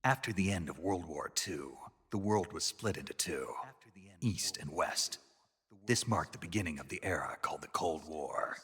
After the end of World War II, the world was split into two, East and West. This marked the beginning of the era called the Cold War.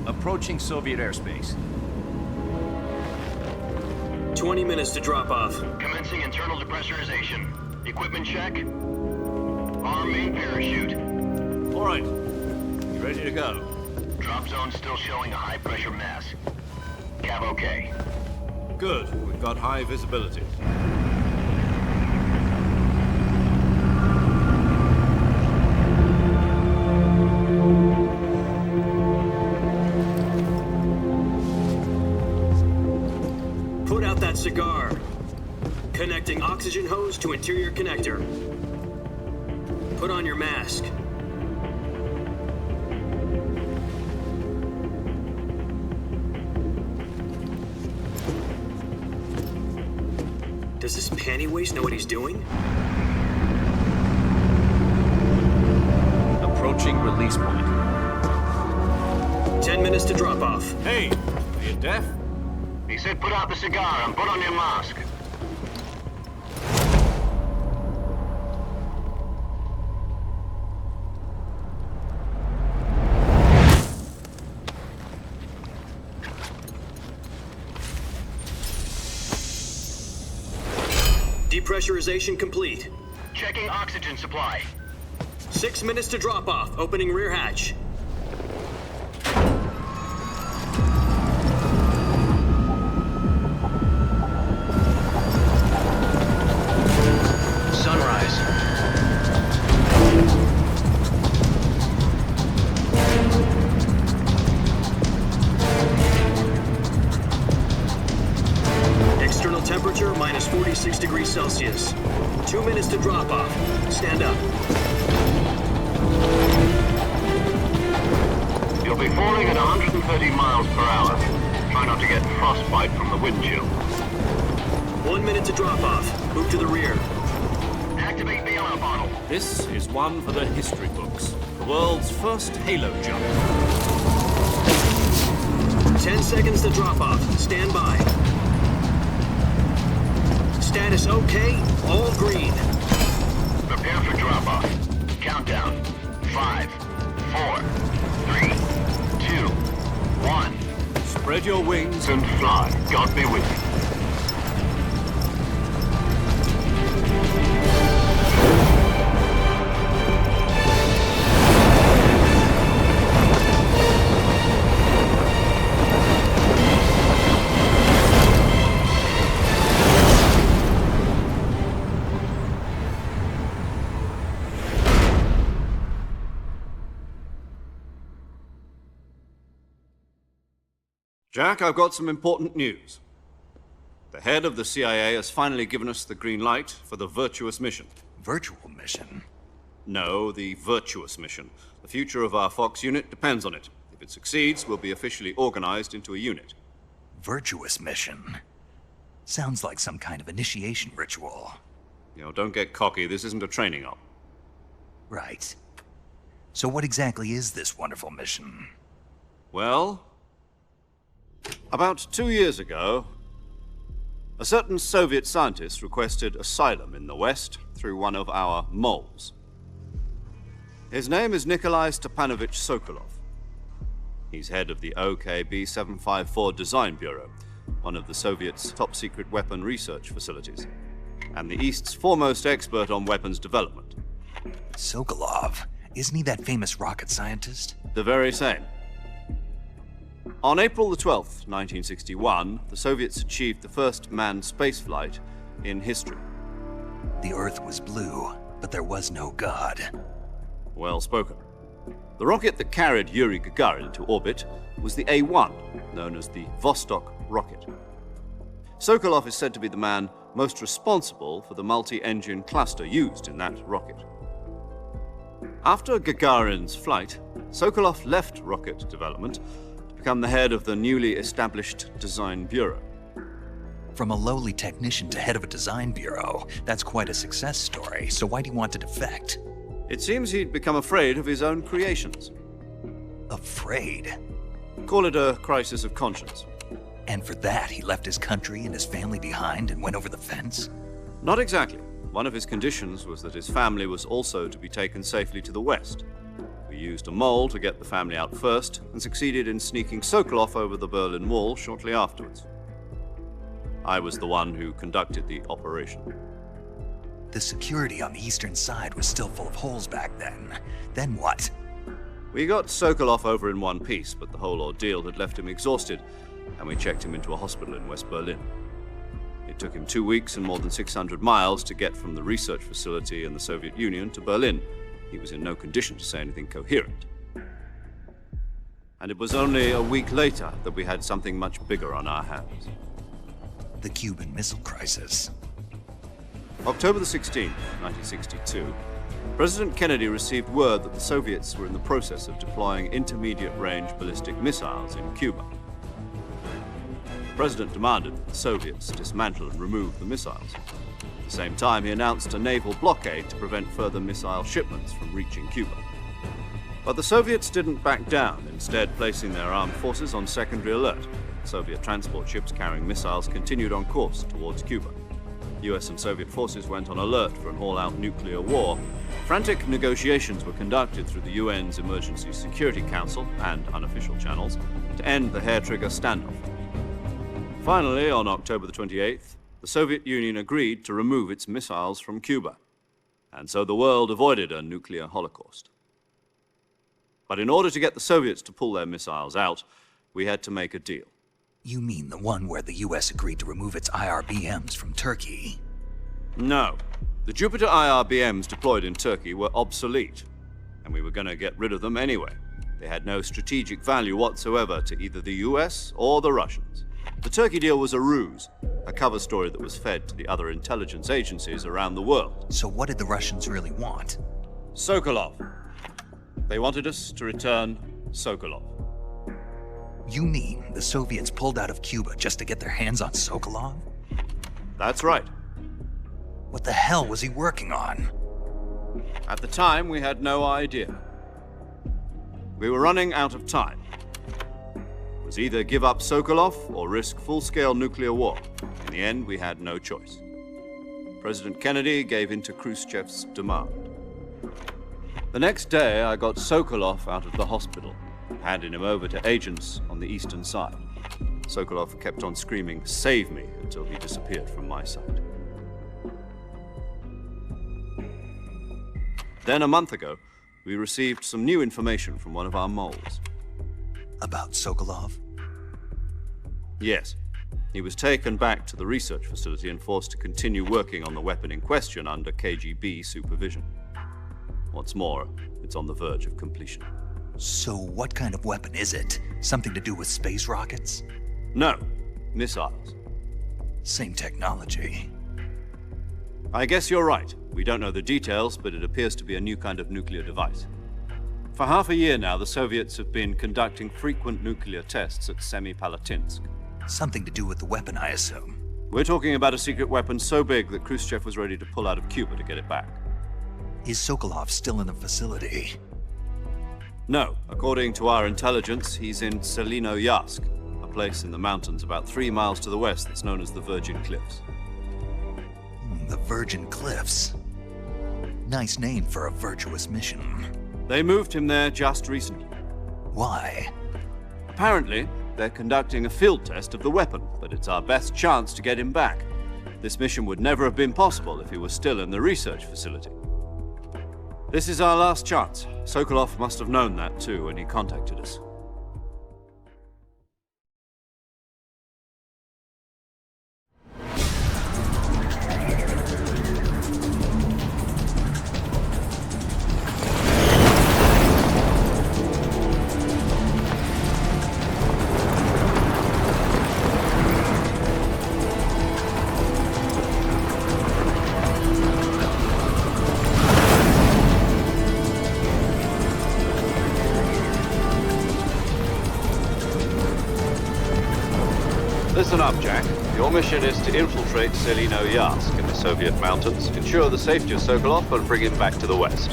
Approaching Soviet airspace. 20 minutes to drop off. Commencing internal depressurization. Equipment check. Arm main parachute. All right. You ready to go? Drop zone still showing a high pressure mass. Cav okay. Good. We've got high visibility. Put out that cigar. Connecting oxygen hose to interior connector. Put on your mask. Does this panty waste know what he's doing? Approaching release point. 10 minutes to drop off. Hey, are you deaf? He said put out the cigar and put on your mask. Depressurization complete. Checking oxygen supply. 6 minutes to drop off. Opening rear hatch. Sunrise. External temperature minus 46 degrees Celsius. 2 minutes to drop off. Stand up. You'll be falling at 130 miles per hour. Try not to get frostbite from the wind chill. 1 minute to drop off. Move to the rear. Activate bailout bottle. This is one for the history books. The world's first halo jump. 10 seconds to drop off. Stand by. Status okay. All green. Prepare for drop off. Countdown. 5, 4, 3, 2, 1. Spread your wings And fly. God be with you. Jack, I've got some important news. The head of the CIA has finally given us the green light for the virtuous mission. Virtual mission? No, the virtuous mission. The future of our Fox unit depends on it. If it succeeds, we'll be officially organized into a unit. Virtuous mission? Sounds like some kind of initiation ritual. You know, don't get cocky. This isn't a training op. Right. So what exactly is this wonderful mission? Well, about 2 years ago, a certain Soviet scientist requested asylum in the West through one of our moles. His name is Nikolai Stepanovich Sokolov. He's head of the OKB 754 Design Bureau, one of the Soviets' top-secret weapon research facilities, and the East's foremost expert on weapons development. Sokolov? Isn't he that famous rocket scientist? The very same. On April the 12th, 1961, the Soviets achieved the first manned spaceflight in history. The Earth was blue, but there was no God. Well spoken. The rocket that carried Yuri Gagarin to orbit was the A-1, known as the Vostok rocket. Sokolov is said to be the man most responsible for the multi-engine cluster used in that rocket. After Gagarin's flight, Sokolov left rocket development to become the head of the newly established Design Bureau. From a lowly technician to head of a design bureau, that's quite a success story, so why'd he want to defect? It seems he'd become afraid of his own creations. Afraid? Call it a crisis of conscience. And for that, he left his country and his family behind and went over the fence? Not exactly. One of his conditions was that his family was also to be taken safely to the west. We used a mole to get the family out first and succeeded in sneaking Sokolov over the Berlin Wall shortly afterwards. I was the one who conducted the operation. The security on the eastern side was still full of holes back then. Then what? We got Sokolov over in one piece, but the whole ordeal had left him exhausted, and we checked him into a hospital in West Berlin. It took him 2 weeks and more than 600 miles to get from the research facility in the Soviet Union to Berlin. He was in no condition to say anything coherent. And it was only a week later that we had something much bigger on our hands. The Cuban Missile Crisis. October the 16th, 1962, President Kennedy received word that the Soviets were in the process of deploying intermediate-range ballistic missiles in Cuba. The President demanded that the Soviets dismantle and remove the missiles. At the same time, he announced a naval blockade to prevent further missile shipments from reaching Cuba. But the Soviets didn't back down, instead placing their armed forces on secondary alert. Soviet transport ships carrying missiles continued on course towards Cuba. US and Soviet forces went on alert for an all-out nuclear war. Frantic negotiations were conducted through the UN's Emergency Security Council and unofficial channels to end the hair-trigger standoff. Finally, on October the 28th, the Soviet Union agreed to remove its missiles from Cuba, and so the world avoided a nuclear holocaust. But in order to get the Soviets to pull their missiles out, we had to make a deal. You mean the one where the US agreed to remove its IRBMs from Turkey? No. The Jupiter IRBMs deployed in Turkey were obsolete, and we were going to get rid of them anyway. They had no strategic value whatsoever to either the US or the Russians. The Turkey deal was a ruse, a cover story that was fed to the other intelligence agencies around the world. So what did the Russians really want? Sokolov. They wanted us to return Sokolov. You mean the Soviets pulled out of Cuba just to get their hands on Sokolov? That's right. What the hell was he working on? At the time, we had no idea. We were running out of time. It was either give up Sokolov or risk full-scale nuclear war. In the end, we had no choice. President Kennedy gave in to Khrushchev's demand. The next day, I got Sokolov out of the hospital, handing him over to agents on the eastern side. Sokolov kept on screaming, "Save me," until he disappeared from my sight. Then a month ago, we received some new information from one of our moles. About Sokolov? Yes. He was taken back to the research facility and forced to continue working on the weapon in question under KGB supervision. What's more, it's on the verge of completion. So what kind of weapon is it? Something to do with space rockets? No, missiles. Same technology. I guess you're right. We don't know the details, but it appears to be a new kind of nuclear device. For half a year now, the Soviets have been conducting frequent nuclear tests at Semipalatinsk. Something to do with the weapon, I assume. We're talking about a secret weapon so big that Khrushchev was ready to pull out of Cuba to get it back. Is Sokolov still in the facility? No. According to our intelligence, he's in Selinoyarsk, a place in the mountains about 3 miles to the west that's known as the Virgin Cliffs. The Virgin Cliffs. Nice name for a virtuous mission. They moved him there just recently. Why? Apparently, they're conducting a field test of the weapon, but it's our best chance to get him back. This mission would never have been possible if he was still in the research facility. This is our last chance. Sokolov must have known that too when he contacted us. Listen up, Jack. Your mission is to infiltrate Selino-Yarsk in the Soviet mountains, ensure the safety of Sokolov, and bring him back to the West.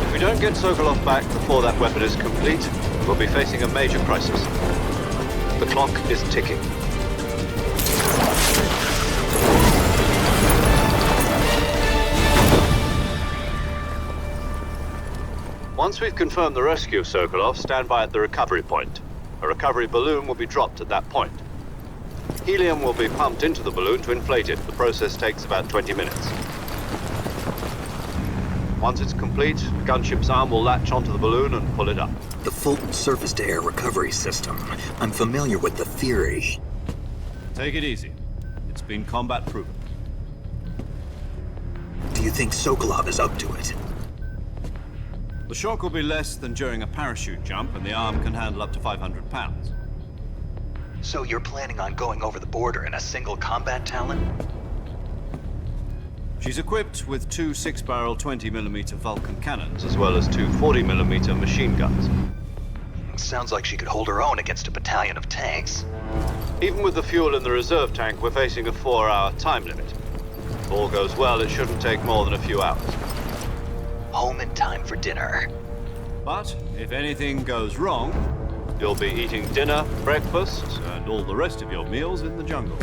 If we don't get Sokolov back before that weapon is complete, we'll be facing a major crisis. The clock is ticking. Once we've confirmed the rescue of Sokolov, stand by at the recovery point. A recovery balloon will be dropped at that point. Helium will be pumped into the balloon to inflate it. The process takes about 20 minutes. Once it's complete, the gunship's arm will latch onto the balloon and pull it up. The Fulton surface-to-air recovery system. I'm familiar with the theory. Take it easy. It's been combat-proven. Do you think Sokolov is up to it? The shock will be less than during a parachute jump, and the arm can handle up to 500 pounds. So you're planning on going over the border in a single combat Talon? She's equipped with two 6-barrel 20mm Vulcan cannons, as well as two 40mm machine guns. Sounds like she could hold her own against a battalion of tanks. Even with the fuel in the reserve tank, we're facing a 4-hour time limit. If all goes well, it shouldn't take more than a few hours. Home in time for dinner. But if anything goes wrong, you'll be eating dinner, breakfast, and all the rest of your meals in the jungle.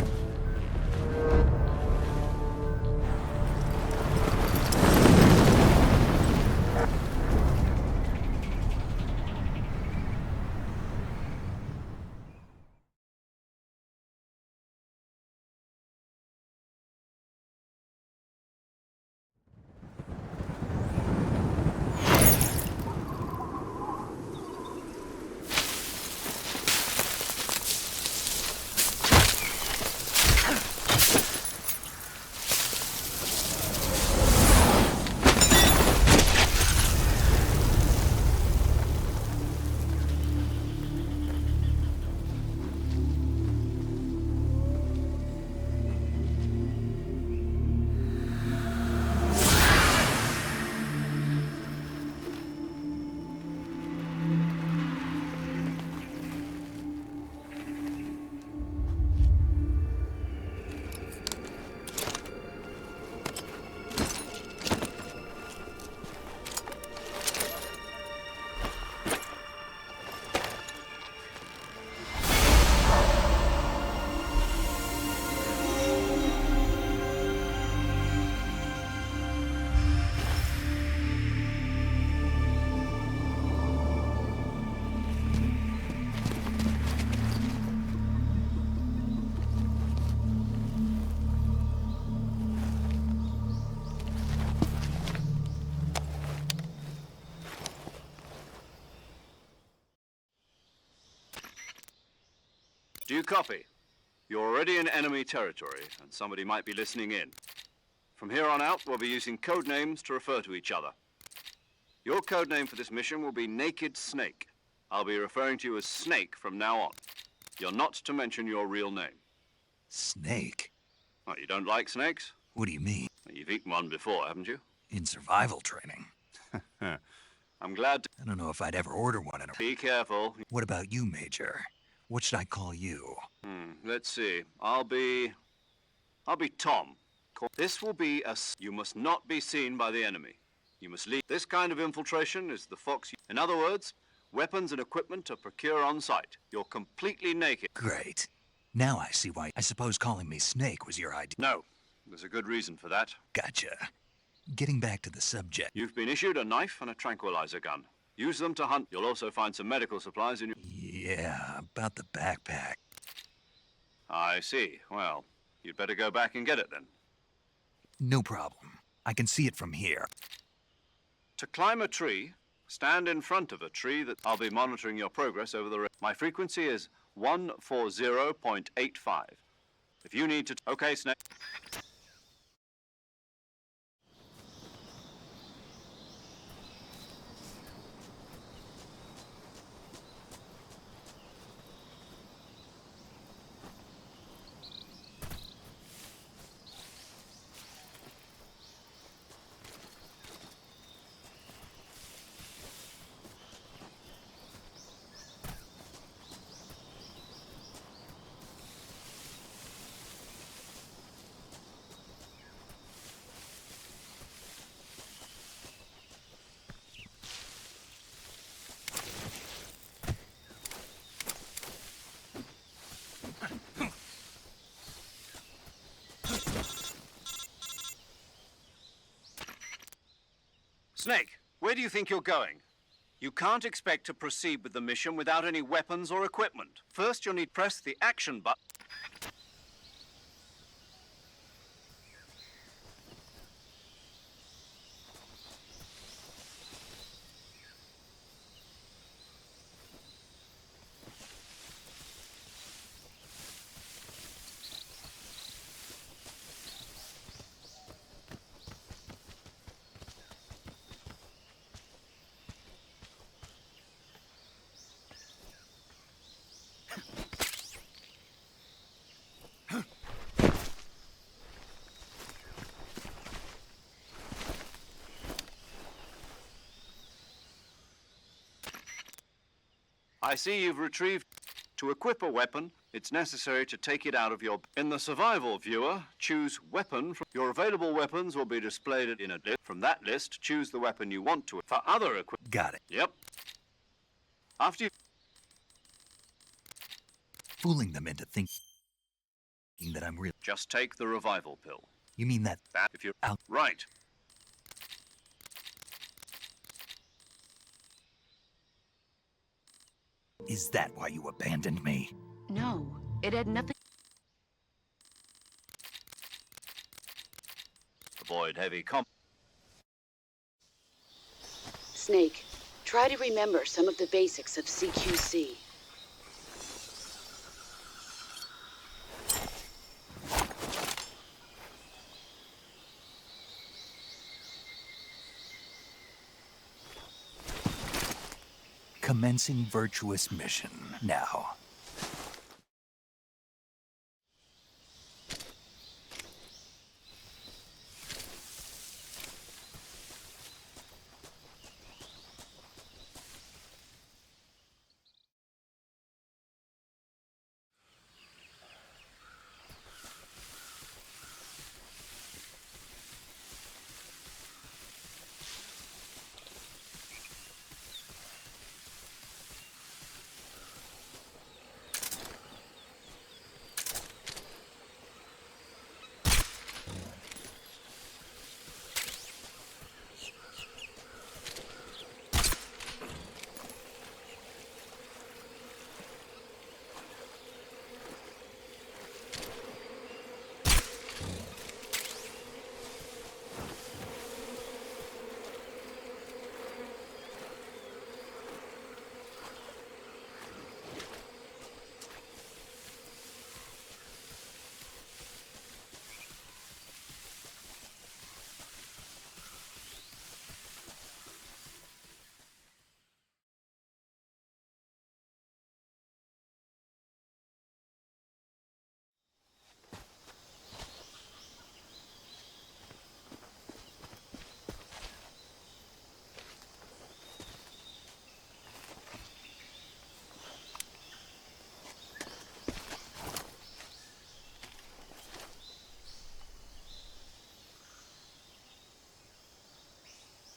Do you copy? You're already in enemy territory, and somebody might be listening in. From here on out, we'll be using code names to refer to each other. Your code name for this mission will be Naked Snake. I'll be referring to you as Snake from now on. You're not to mention your real name. Snake? What, you don't like snakes? What do you mean? You've eaten one before, haven't you? In survival training. I'm glad to... I don't know if I'd ever order one in a... Be careful. What about you, Major? What should I call you? Let's see. I'll be Tom. This will be a... You must not be seen by the enemy. You must leave. This kind of infiltration is the Fox... In other words, weapons and equipment are procured on site. You're completely naked. Great. Now I see why. I suppose calling me Snake was your idea. No. There's a good reason for that. Gotcha. Getting back to the subject. You've been issued a knife and a tranquilizer gun. Use them to hunt. You'll also find some medical supplies in your... Yeah, about the backpack. I see. Well, you'd better go back and get it then. No problem. I can see it from here. To climb a tree, stand in front of a tree that I'll be monitoring your progress over the... My frequency is 140.85. If you need to... Okay, Snake. Snake, where do you think you're going? You can't expect to proceed with the mission without any weapons or equipment. First, you'll need to press the action button. I see you've retrieved. To equip a weapon, it's necessary to take it out of your... In the survival viewer, choose weapon. Your available weapons will be displayed in a list. From that list, choose the weapon you want to... For other equipment... Got it. Yep. After you... Fooling them into thinking that I'm real. Just take the revival pill. You mean that... That if you're... Out. Right. Is that why you abandoned me? No, it had nothing. Avoid heavy Snake, try to remember some of the basics of CQC. Commencing virtuous mission now.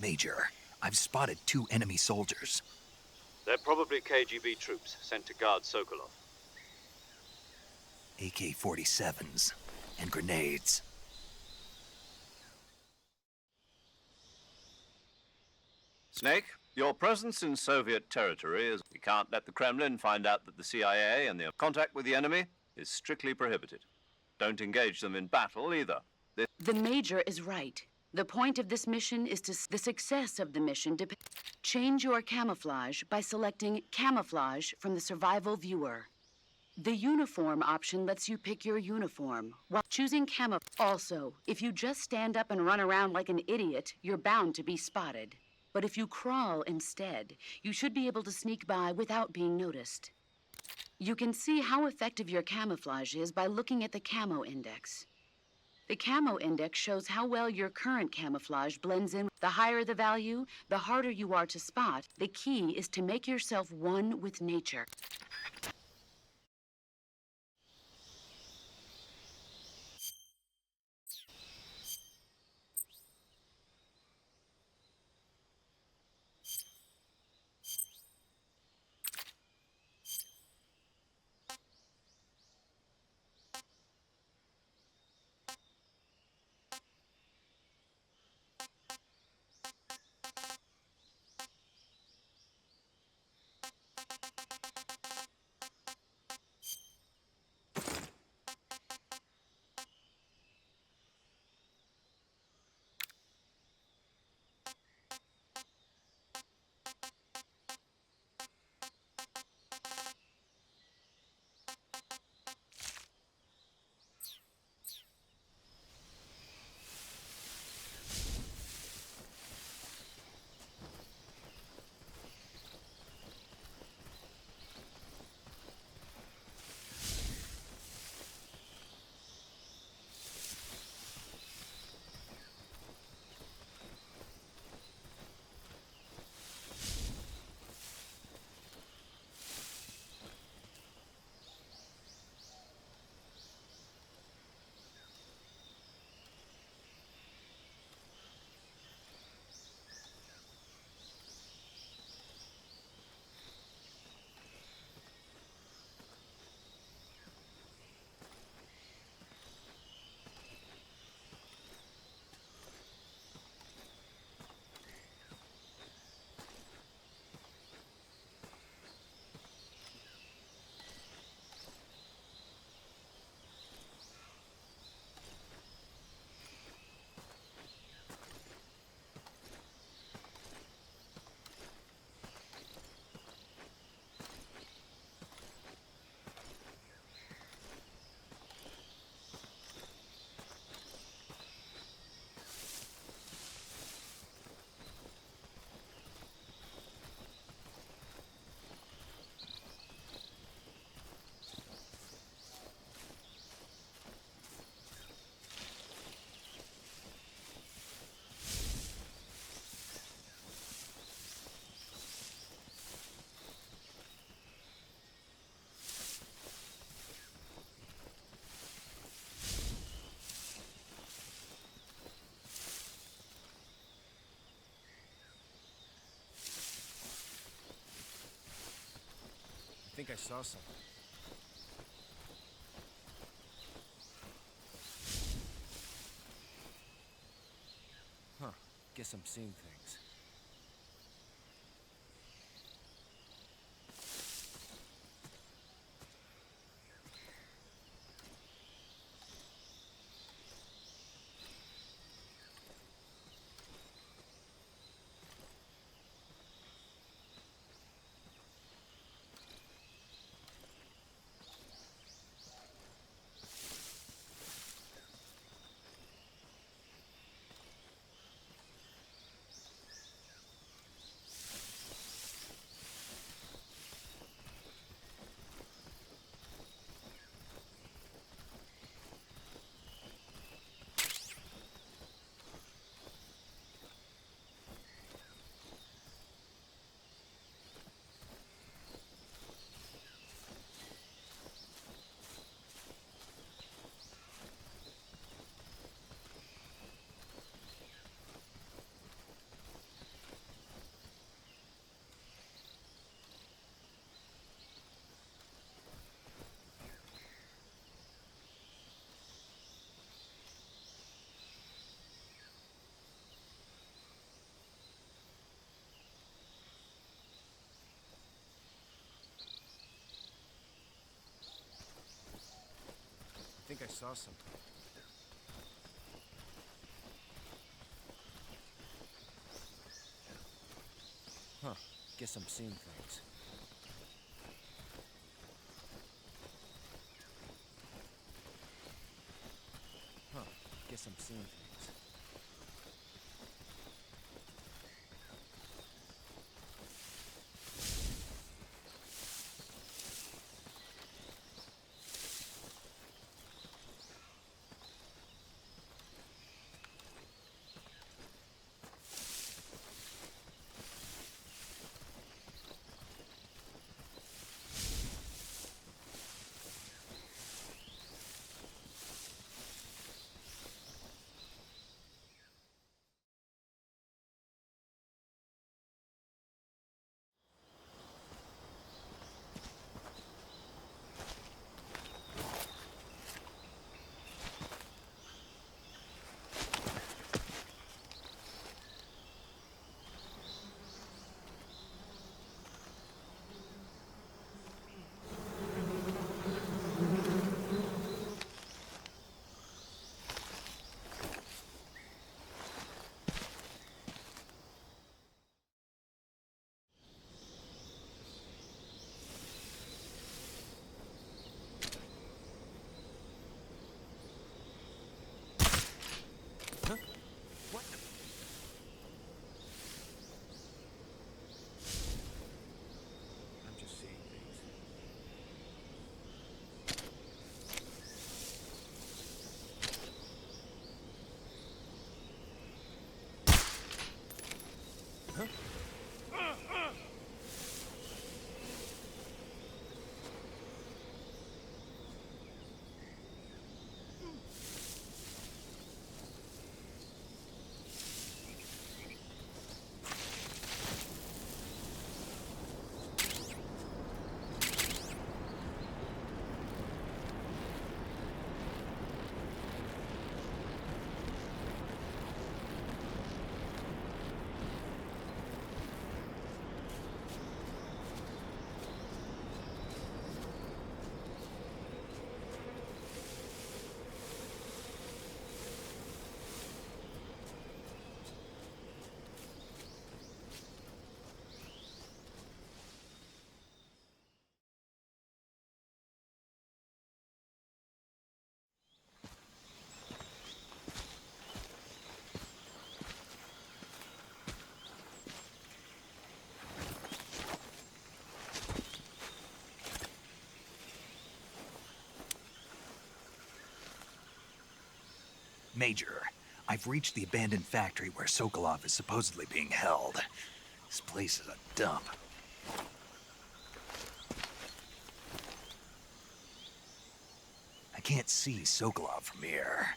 Major, I've spotted 2 enemy soldiers. They're probably KGB troops sent to guard Sokolov. AK-47s and grenades. Snake, your presence in Soviet territory is... We can't let the Kremlin find out that the CIA and their contact with the enemy is strictly prohibited. Don't engage them in battle either. The Major is right. The point of this mission is to... The success of the mission depends... Change your camouflage by selecting Camouflage from the survival viewer. The uniform option lets you pick your uniform, while choosing camo... Also, if you just stand up and run around like an idiot, you're bound to be spotted. But if you crawl instead, you should be able to sneak by without being noticed. You can see how effective your camouflage is by looking at the camo index. The camo index shows how well your current camouflage blends in. The higher the value, the harder you are to spot. The key is to make yourself one with nature. think I saw something. Huh. Guess I'm seeing things. I think I saw something. Huh. Guess I'm seeing things. Huh. Guess I'm seeing things. I'm just seeing things. Huh? Major, I've reached the abandoned factory where Sokolov is supposedly being held. This place is a dump. I can't see Sokolov from here.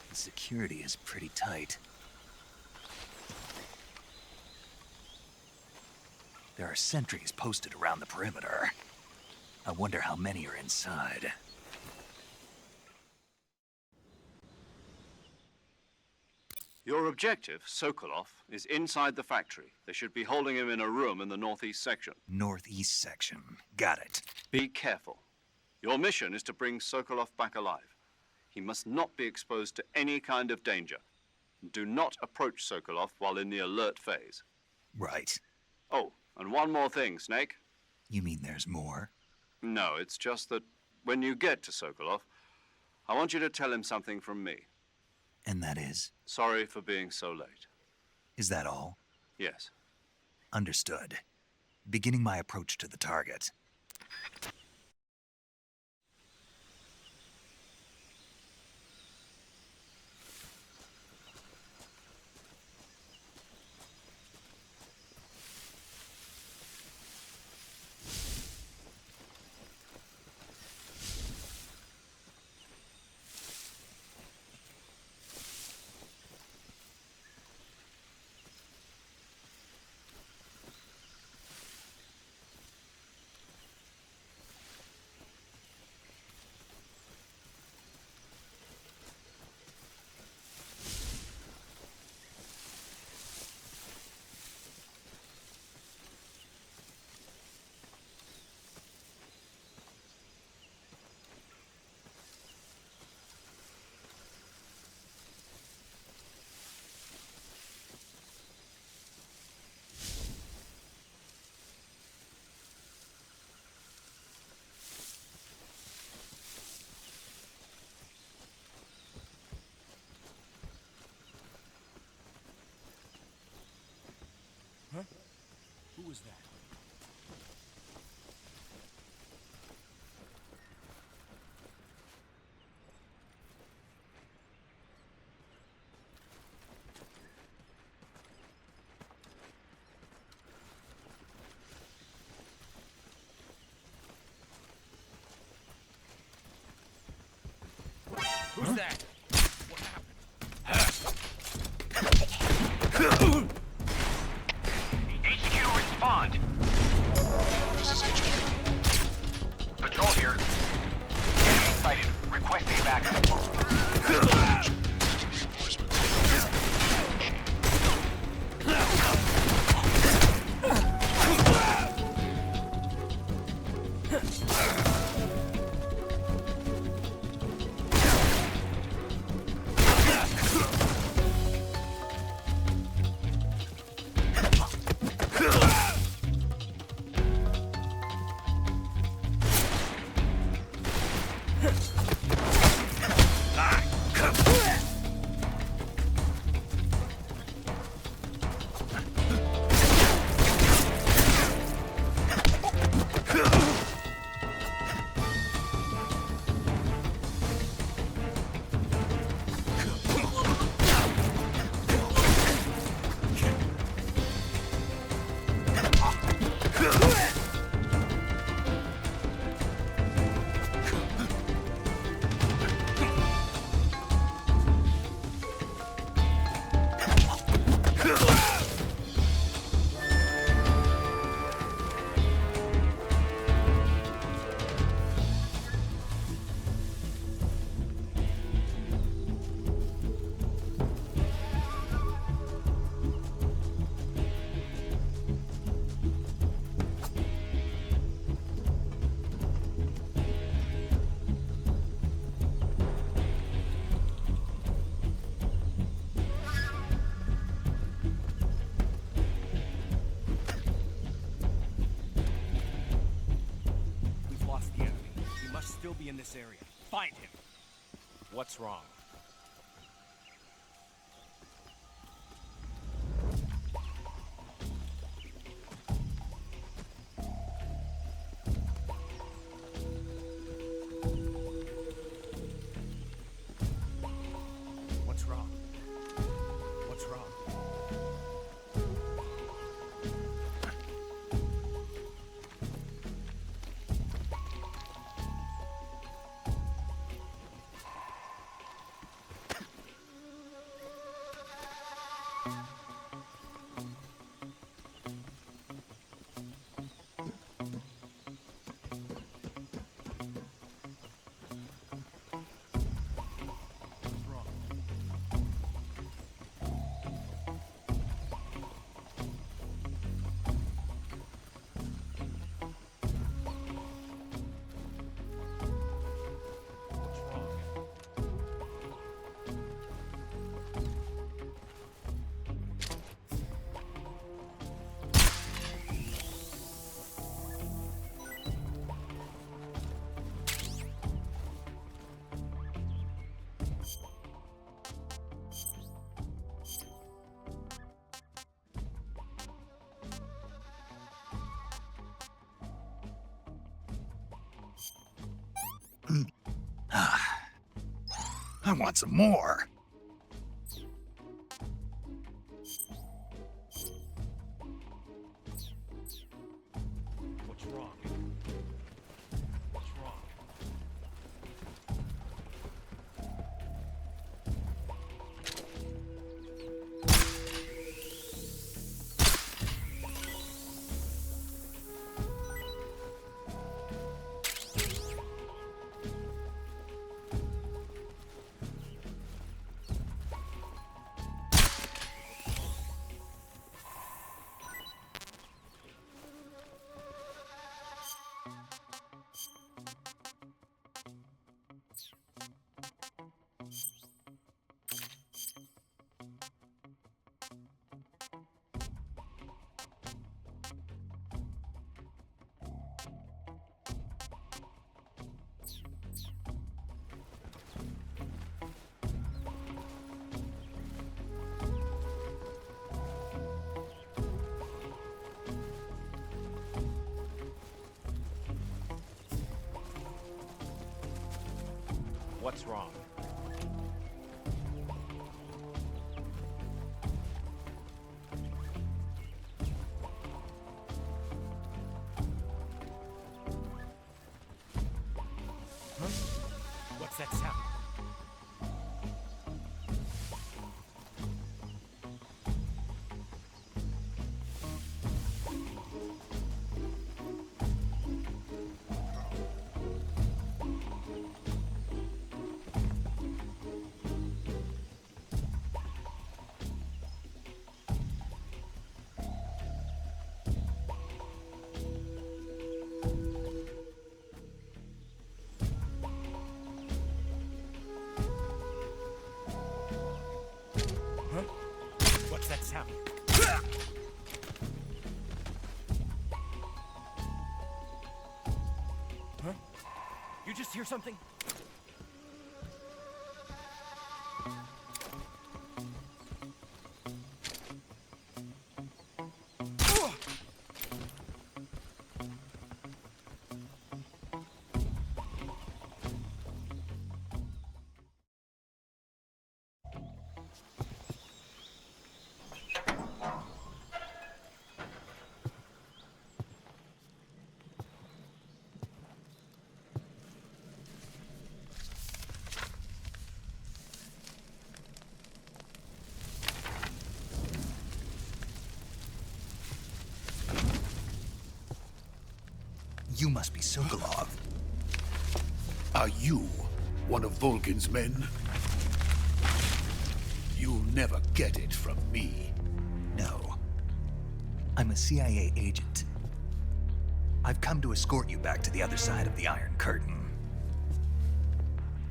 The security is pretty tight. There are sentries posted around the perimeter. I wonder how many are inside. Your objective, Sokolov, is inside the factory. They should be holding him in a room in the northeast section. Northeast section. Got it. Be careful. Your mission is to bring Sokolov back alive. He must not be exposed to any kind of danger. Do not approach Sokolov while in the alert phase. Right. Oh, and one more thing, Snake. You mean there's more? No, it's just that when you get to Sokolov, I want you to tell him something from me. And that is? Sorry for being so late. Is that all? Yes. Understood. Beginning my approach to the target. Who was that? Who's that? What happened? HQ, respond. This is HQ. Patrol here. Enemy sighted. Requesting backup. In this area. Find him. What's wrong? What's wrong? What's wrong? I want some more. What's wrong? What's wrong? What's wrong? Huh? What's that sound? What's that sound? Huh? You just hear something? You must be Sokolov. Are you one of Volgin's men? You'll never get it from me. No. I'm a CIA agent. I've come to escort you back to the other side of the Iron Curtain.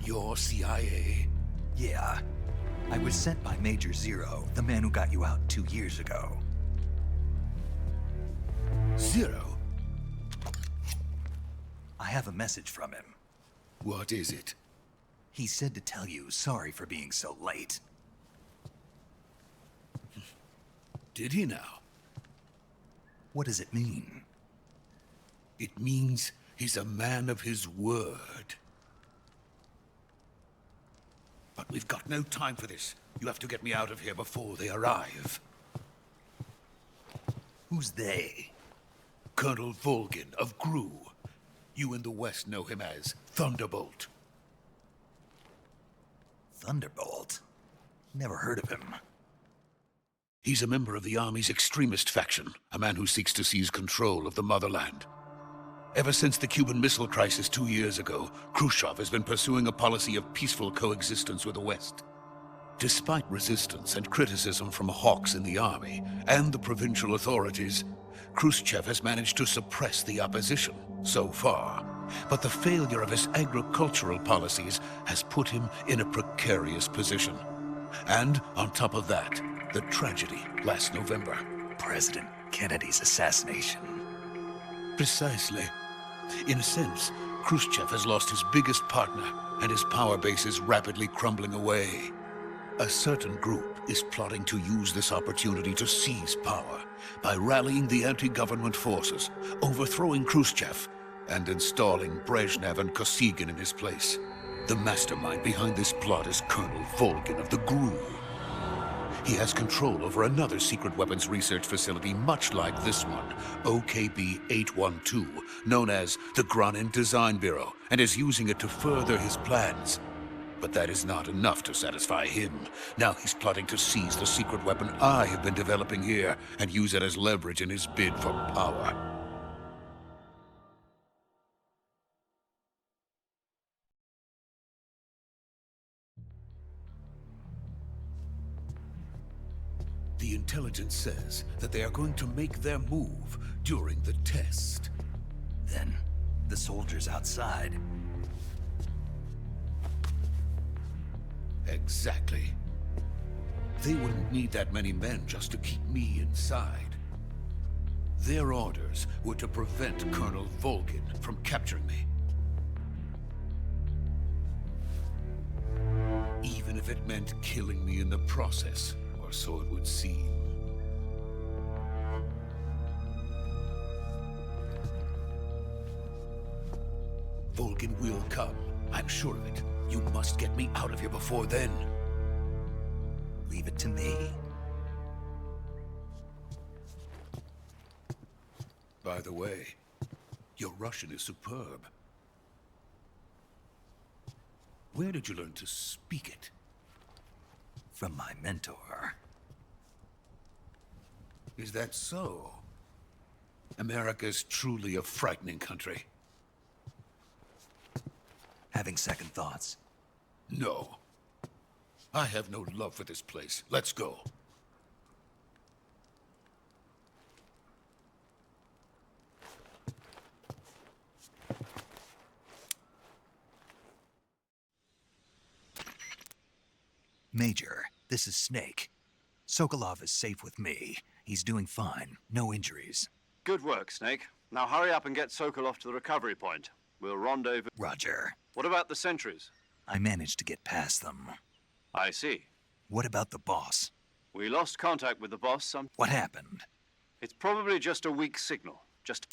You're CIA? Yeah. I was sent by Major Zero, the man who got you out 2 years ago. Zero? I have a message from him. What is it? He said to tell you sorry for being so late. Did he now? What does it mean? It means he's a man of his word. But we've got no time for this. You have to get me out of here before they arrive. Who's they? Colonel Volgin of Gru. You in the West know him as Thunderbolt. Thunderbolt? Never heard of him. He's a member of the Army's extremist faction, a man who seeks to seize control of the motherland. Ever since the Cuban Missile Crisis 2 years ago, Khrushchev has been pursuing a policy of peaceful coexistence with the West. Despite resistance and criticism from hawks in the army and the provincial authorities, Khrushchev has managed to suppress the opposition so far. But the failure of his agricultural policies has put him in a precarious position. And on top of that, the tragedy last November. President Kennedy's assassination. Precisely. In a sense, Khrushchev has lost his biggest partner, and his power base is rapidly crumbling away. A certain group is plotting to use this opportunity to seize power by rallying the anti-government forces, overthrowing Khrushchev, and installing Brezhnev and Kosygin in his place. The mastermind behind this plot is Colonel Volgin of the Gru. He has control over another secret weapons research facility much like this one, OKB-812, known as the Granin Design Bureau, and is using it to further his plans. But that is not enough to satisfy him. Now he's plotting to seize the secret weapon I have been developing here and use it as leverage in his bid for power. The intelligence says that they are going to make their move during the test. Then, the soldiers outside. Exactly. They wouldn't need that many men just to keep me inside. Their orders were to prevent Colonel Volgin from capturing me. Even if it meant killing me in the process, or so it would seem. Volgin will come. I'm sure of it. You must get me out of here before then. Leave it to me. By the way, your Russian is superb. Where did you learn to speak it? From my mentor. Is that so? America's truly a frightening country. Having second thoughts? No. I have no love for this place. Let's go. Major, this is Snake. Sokolov is safe with me. He's doing fine. No injuries. Good work, Snake. Now hurry up and get Sokolov to the recovery point. We'll rendezvous. Roger. What about the sentries? I managed to get past them. I see. What about the boss? We lost contact with the boss What happened? It's probably just a weak signal. Just...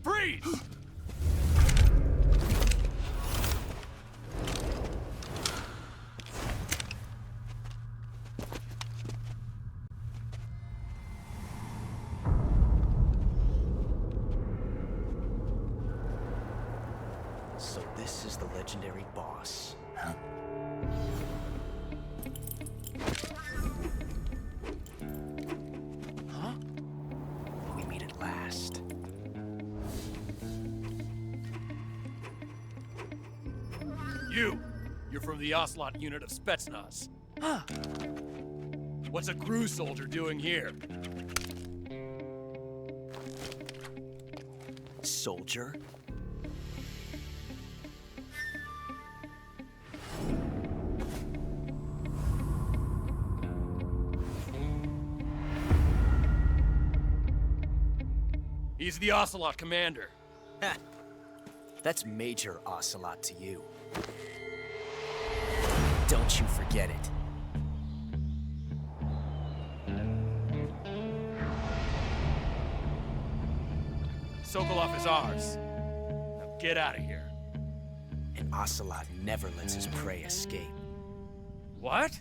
Freeze! So this is the legendary boss. Huh? Huh? We meet at last. You're from the Ocelot unit of Spetsnaz. Huh. What's a crew soldier doing here? Soldier? He's the Ocelot commander. Ha! That's Major Ocelot to you. Don't you forget it. Sokolov is ours. Now get out of here. And Ocelot never lets his prey escape. What?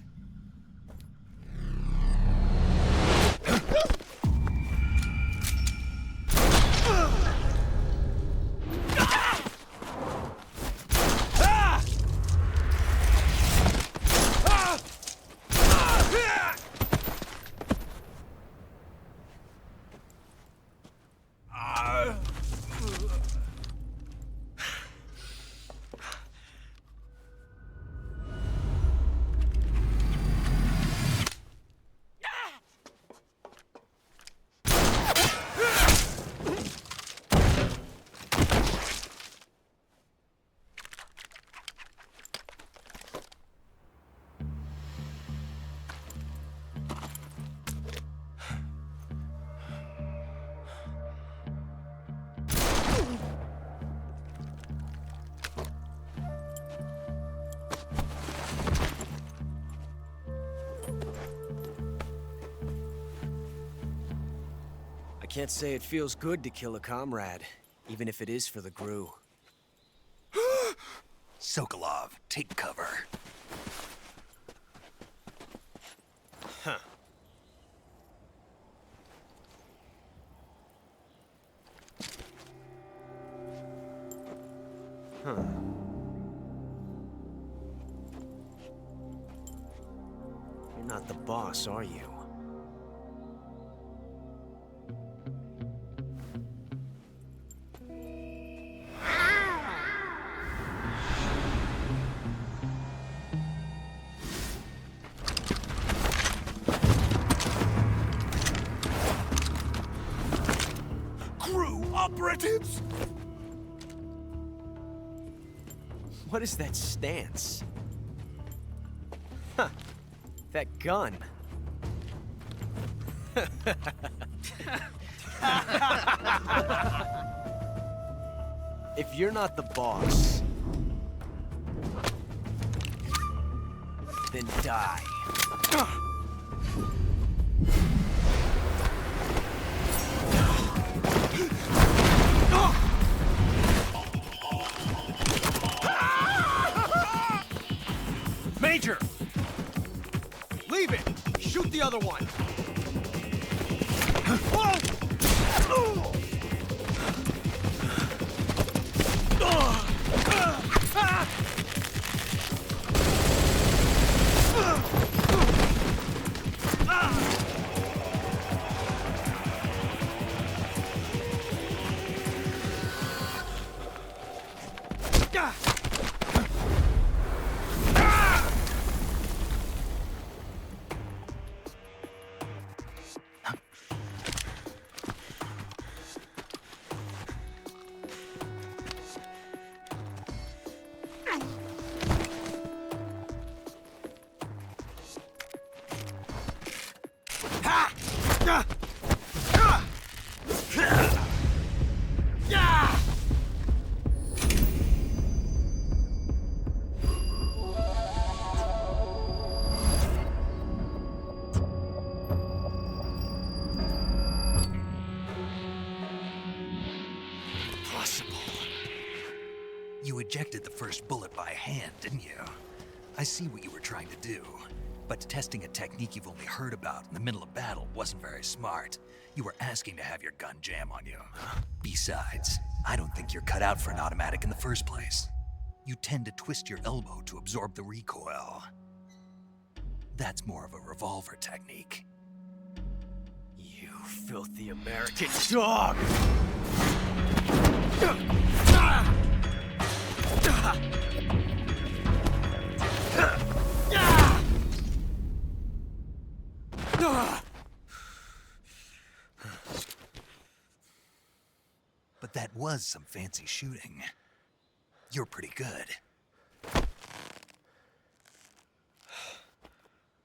Can't say it feels good to kill a comrade, even if it is for the Gru. Sokolov, take cover. Huh. Huh. You're not the boss, are you? Crew operatives! What is that stance? Huh. That gun. If you're not the boss, then die. Major! Leave it! Shoot the other one! You ejected the first bullet by hand, didn't you? I see what you were trying to do. But testing a technique you've only heard about in the middle of battle wasn't very smart. You were asking to have your gun jam on you. Besides, I don't think you're cut out for an automatic in the first place. You tend to twist your elbow to absorb the recoil. That's more of a revolver technique. You filthy American dog! But that was some fancy shooting. You're pretty good.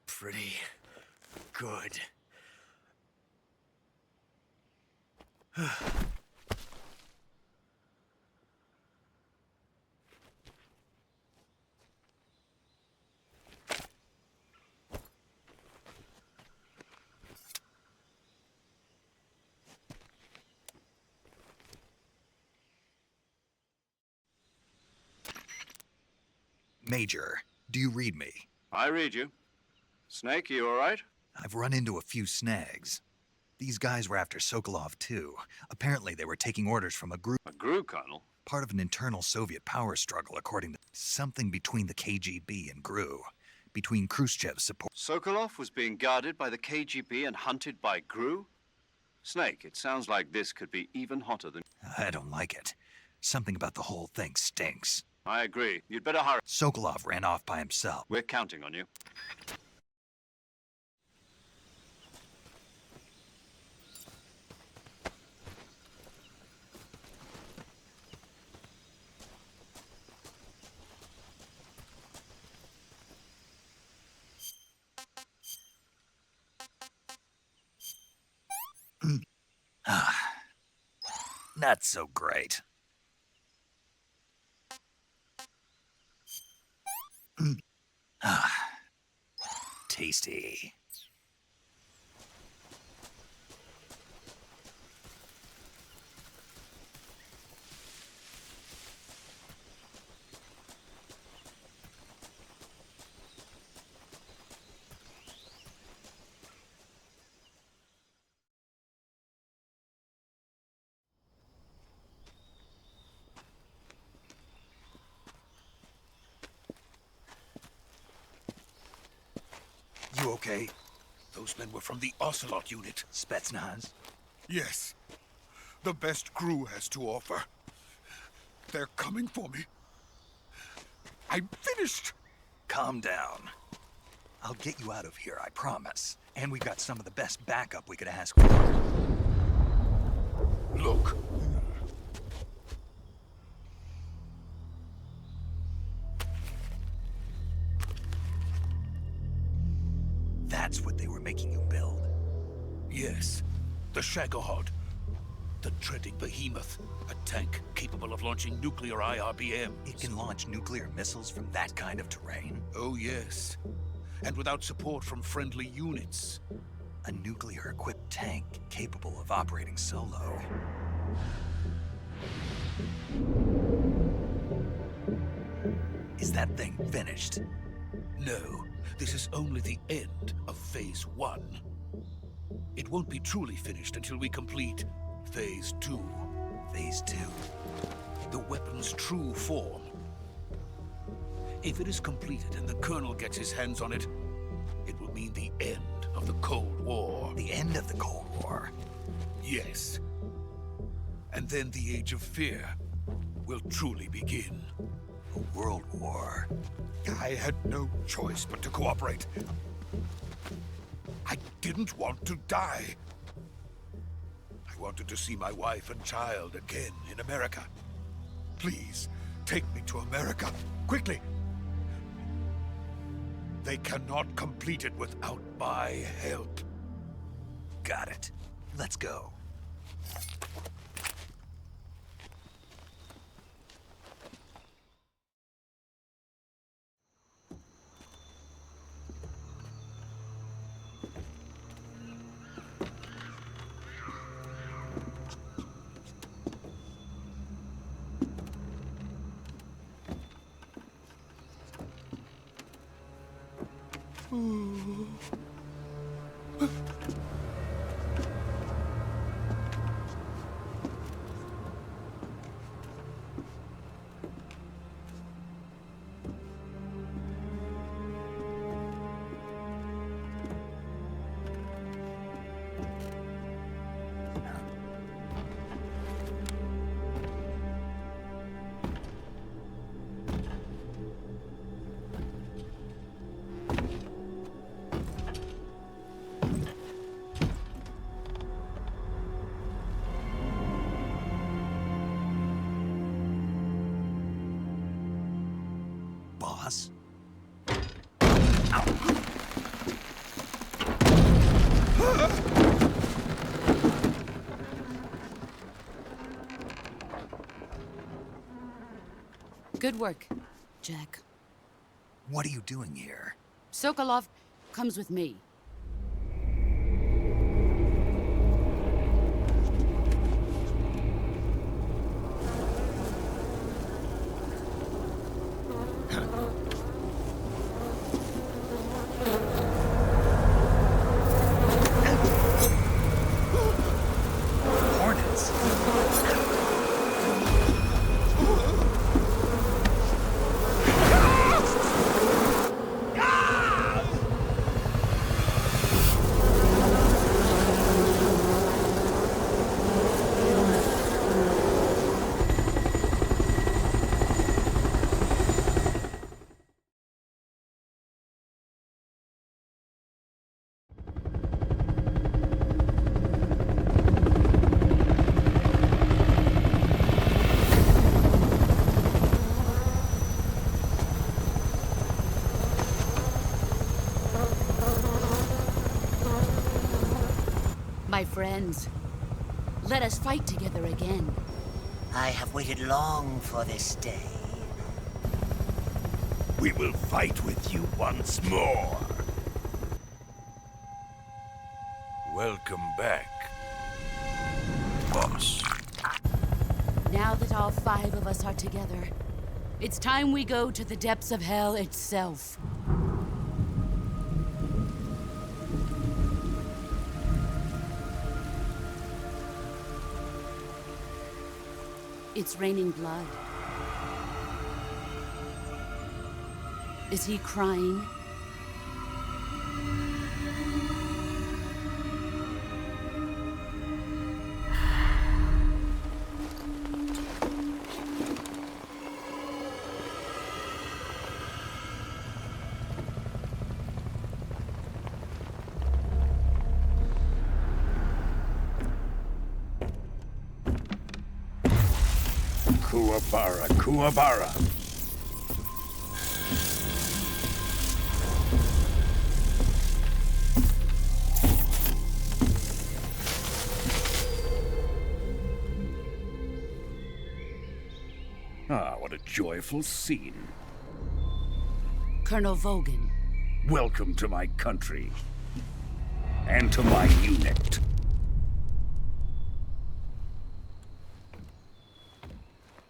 Pretty good. Major, do you read me? I read you. Snake, you all right? I've run into a few snags. These guys were after Sokolov too. Apparently they were taking orders from a group. A Gru colonel? Part of an internal Soviet power struggle, according to something between the KGB and GRU. Between Khrushchev's support. Sokolov was being guarded by the KGB and hunted by Gru? Snake, it sounds like this could be even hotter than... I don't like it. Something about the whole thing stinks. I agree. You'd better hurry. Sokolov ran off by himself. We're counting on you. Not so great. Tasty. You okay? Those men were from the Ocelot unit. Spetsnaz? Yes. The best crew has to offer. They're coming for me. I'm finished. Calm down. I'll get you out of here, I promise. And we've got some of the best backup we could ask for. Look. That's what they were making you build? Yes. The Shagohod. The dreaded behemoth. A tank capable of launching nuclear IRBMs. It can launch nuclear missiles from that kind of terrain? Oh, yes. And without support from friendly units. A nuclear-equipped tank capable of operating solo. Is that thing finished? No, this is only the end of Phase 1. It won't be truly finished until we complete Phase 2. Phase 2? The weapon's true form. If it is completed and the Colonel gets his hands on it, it will mean the end of the Cold War. The end of the Cold War? Yes. And then the Age of Fear will truly begin. A world war? I had no choice but to cooperate. I didn't want to die. I wanted to see my wife and child again in America. Please, take me to America, quickly. They cannot complete it without my help. Got it. Let's go. Boss? Good work, Jack. What are you doing here? Sokolov comes with me. Hornets? My friends, let us fight together again. I have waited long for this day. We will fight with you once more. Welcome back, boss. Now that all 5 of us are together, it's time we go to the depths of hell itself. It's raining blood. Is he crying? Kuwabara, Kuwabara. Ah, what a joyful scene. Colonel Vogan. Welcome to my country. And to my unit.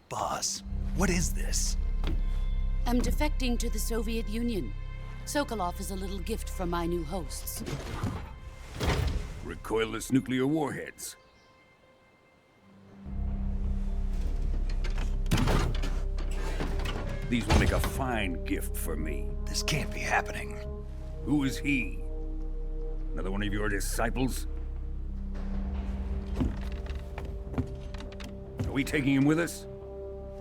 Boss, what is this? I'm defecting to the Soviet Union. Sokolov is a little gift from my new hosts. Recoilless nuclear warheads. These will make a fine gift for me. This can't be happening. Who is he? Another one of your disciples? Are we taking him with us?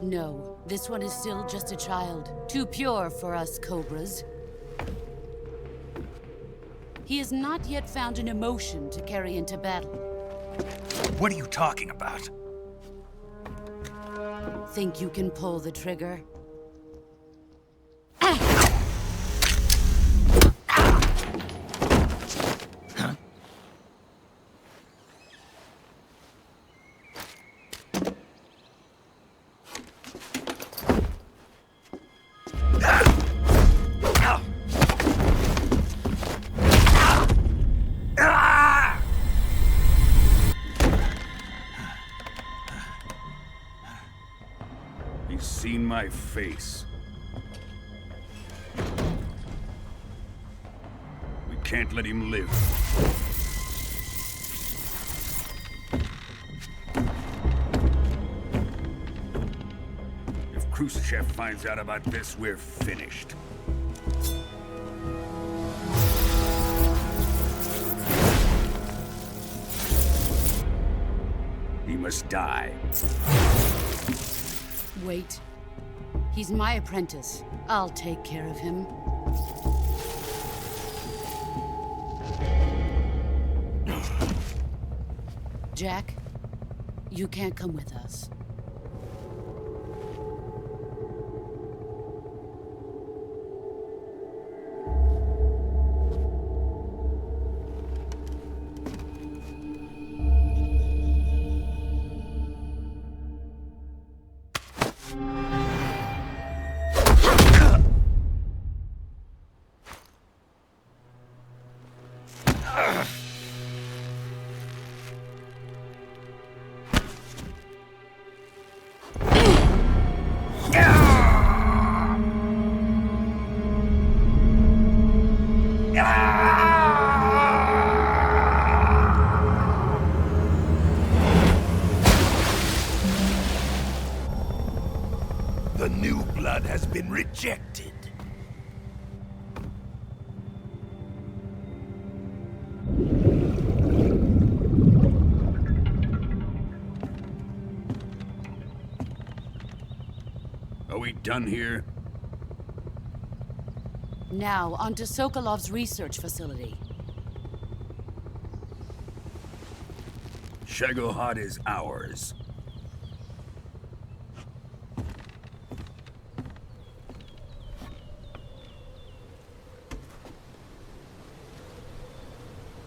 No, this one is still just a child. Too pure for us Cobras. He has not yet found an emotion to carry into battle. What are you talking about? Think you can pull the trigger? He's seen my face. We can't let him live. If Khrushchev finds out about this, we're finished. He must die. Wait. He's my apprentice. I'll take care of him. Jack, you can't come with us. The new blood has been rejected. Are we done here? Now, onto Sokolov's research facility. Shagohod is ours.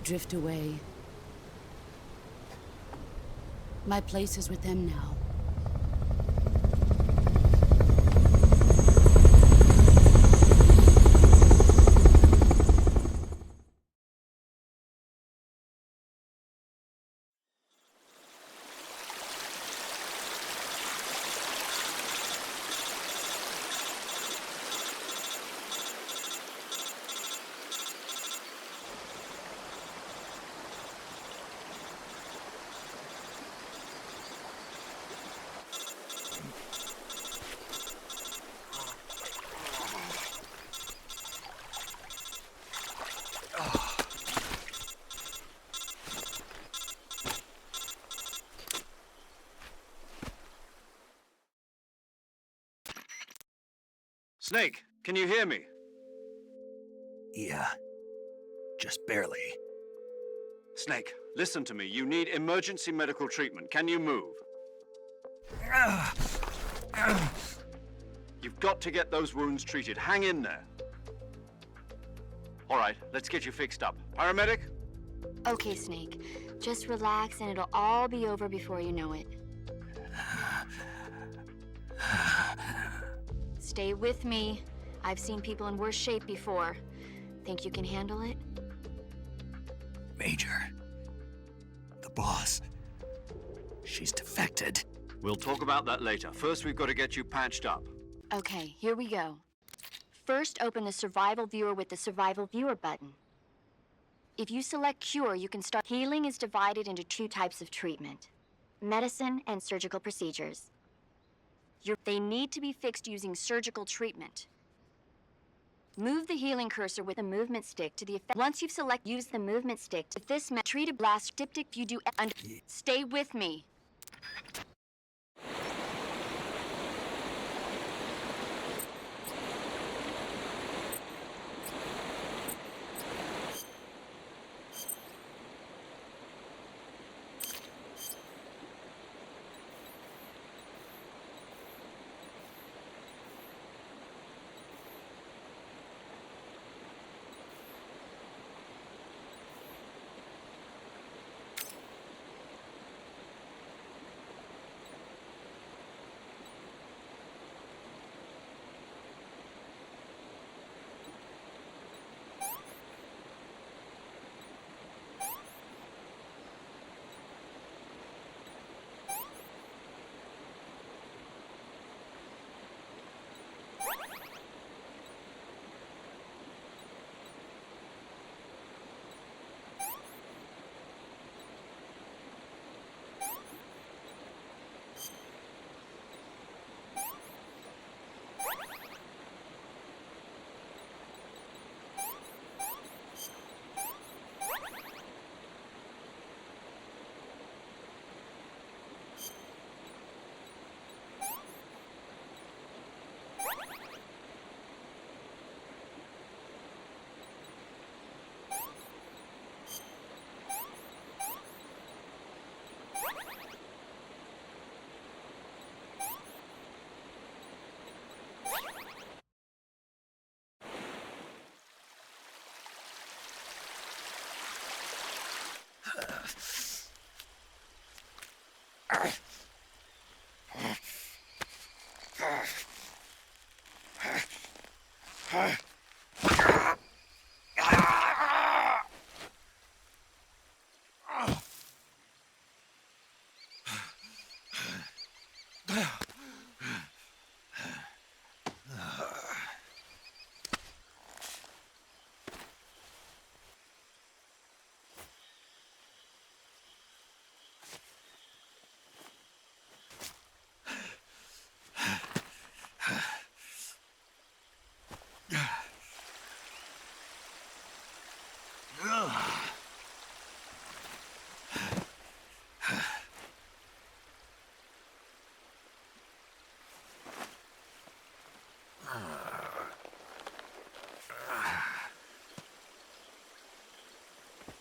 Drift away. My place is with them now. Snake, can you hear me? Yeah. Just barely. Snake, listen to me. You need emergency medical treatment. Can you move? You've got to get those wounds treated. Hang in there. All right, let's get you fixed up. Paramedic? Okay, Snake. Just relax and it'll all be over before you know it. Stay with me. I've seen people in worse shape before. Think you can handle it? Major, the boss, she's defected. We'll talk about that later. First, we've got to get you patched up. Okay, here we go. First, open the survival viewer with the survival viewer button. If you select cure, you can start. Healing is divided into two types of treatment: medicine and surgical procedures. They need to be fixed using surgical treatment. Move the healing cursor with the movement stick to the effect. Once you've selected, use the movement stick to treat a blast diptych. If you do, stay with me.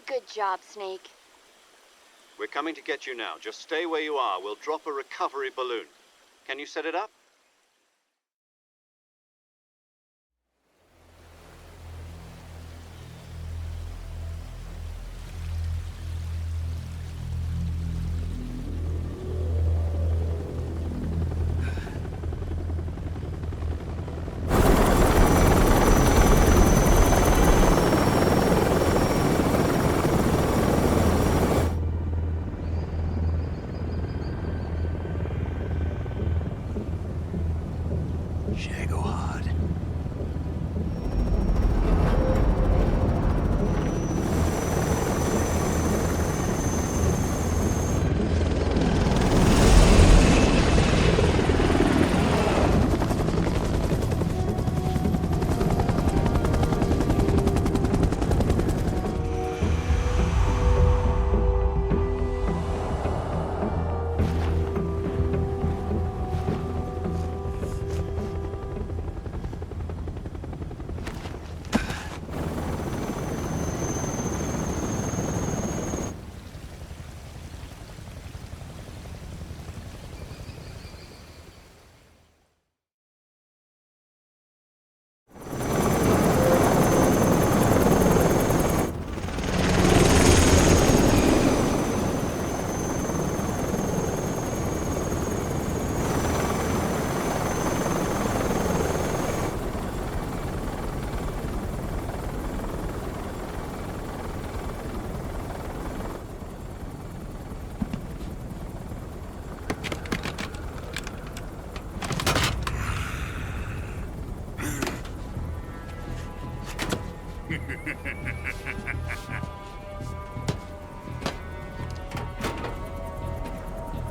Good job, Snake. We're coming to get you now. Just stay where you are. We'll drop a recovery balloon. Can you set it up?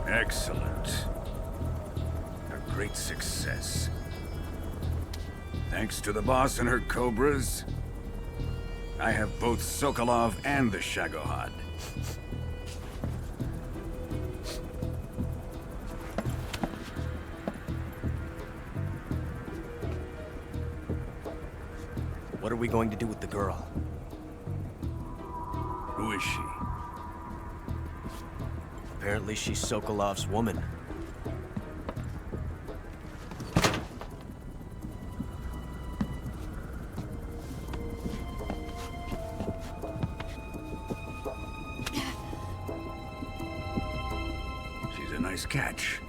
Excellent. A great success. Thanks to the boss and her cobras, I have both Sokolov and the Shagohod. What are we going to do with the girl? Who is she? Apparently she's Sokolov's woman. She's a nice catch.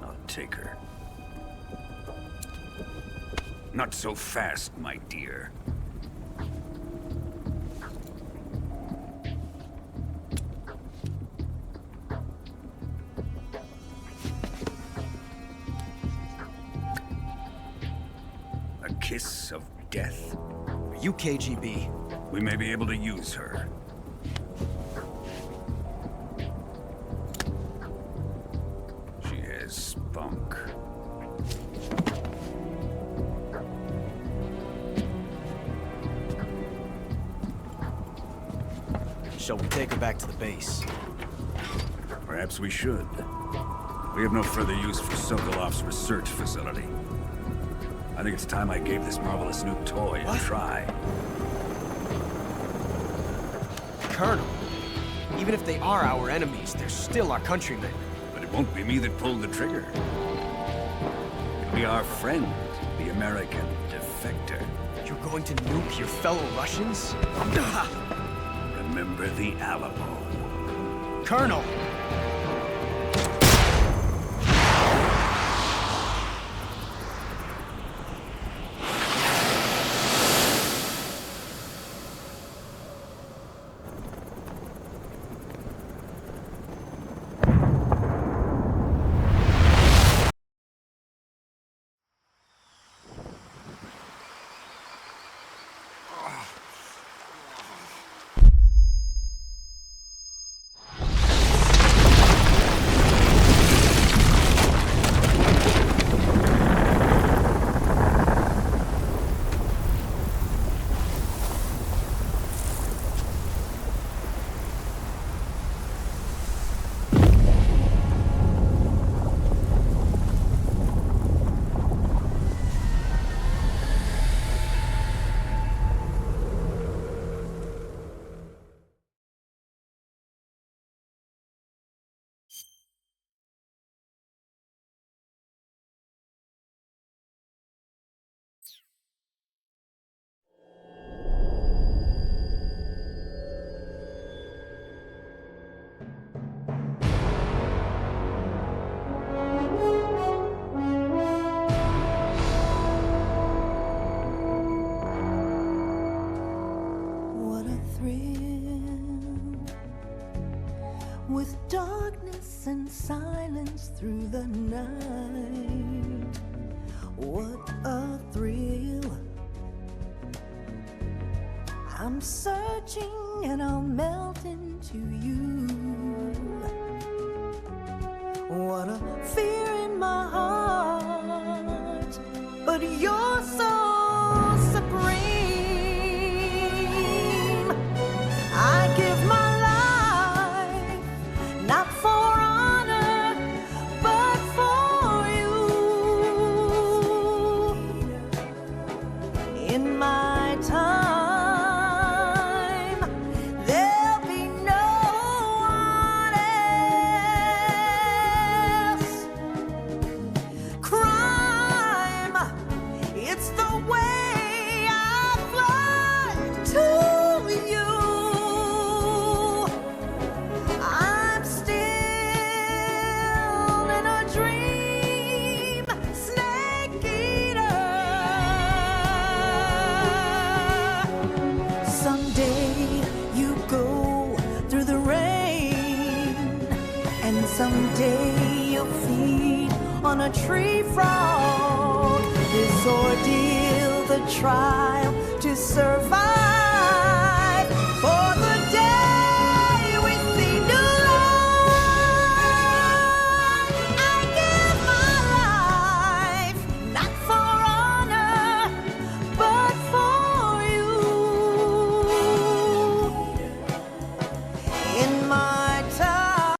I'll take her. Not so fast, my dear. A kiss of death. Are you KGB? We may be able to use her. She has spunk. Shall we take her back to the base? Perhaps we should. We have no further use for Sokolov's research facility. I think it's time I gave this marvelous new toy a try. Colonel, even if they are our enemies, they're still our countrymen. But it won't be me that pulled the trigger. It'll be our friend, the American defector. You're going to nuke your fellow Russians? Remember the Alamo. Colonel! With darkness and silence through the night, what a thrill. I'm searching and I'll melt into you. What a fear in my heart, but you're so supreme. I give my not for honor, but for you. In my time, there'll be no one else. Crime, it's the way I fly to you. Someday you'll feed on a tree frog. This ordeal, the trial, to survive for the day we see new life. I give my life not for honor, but for you. In my time.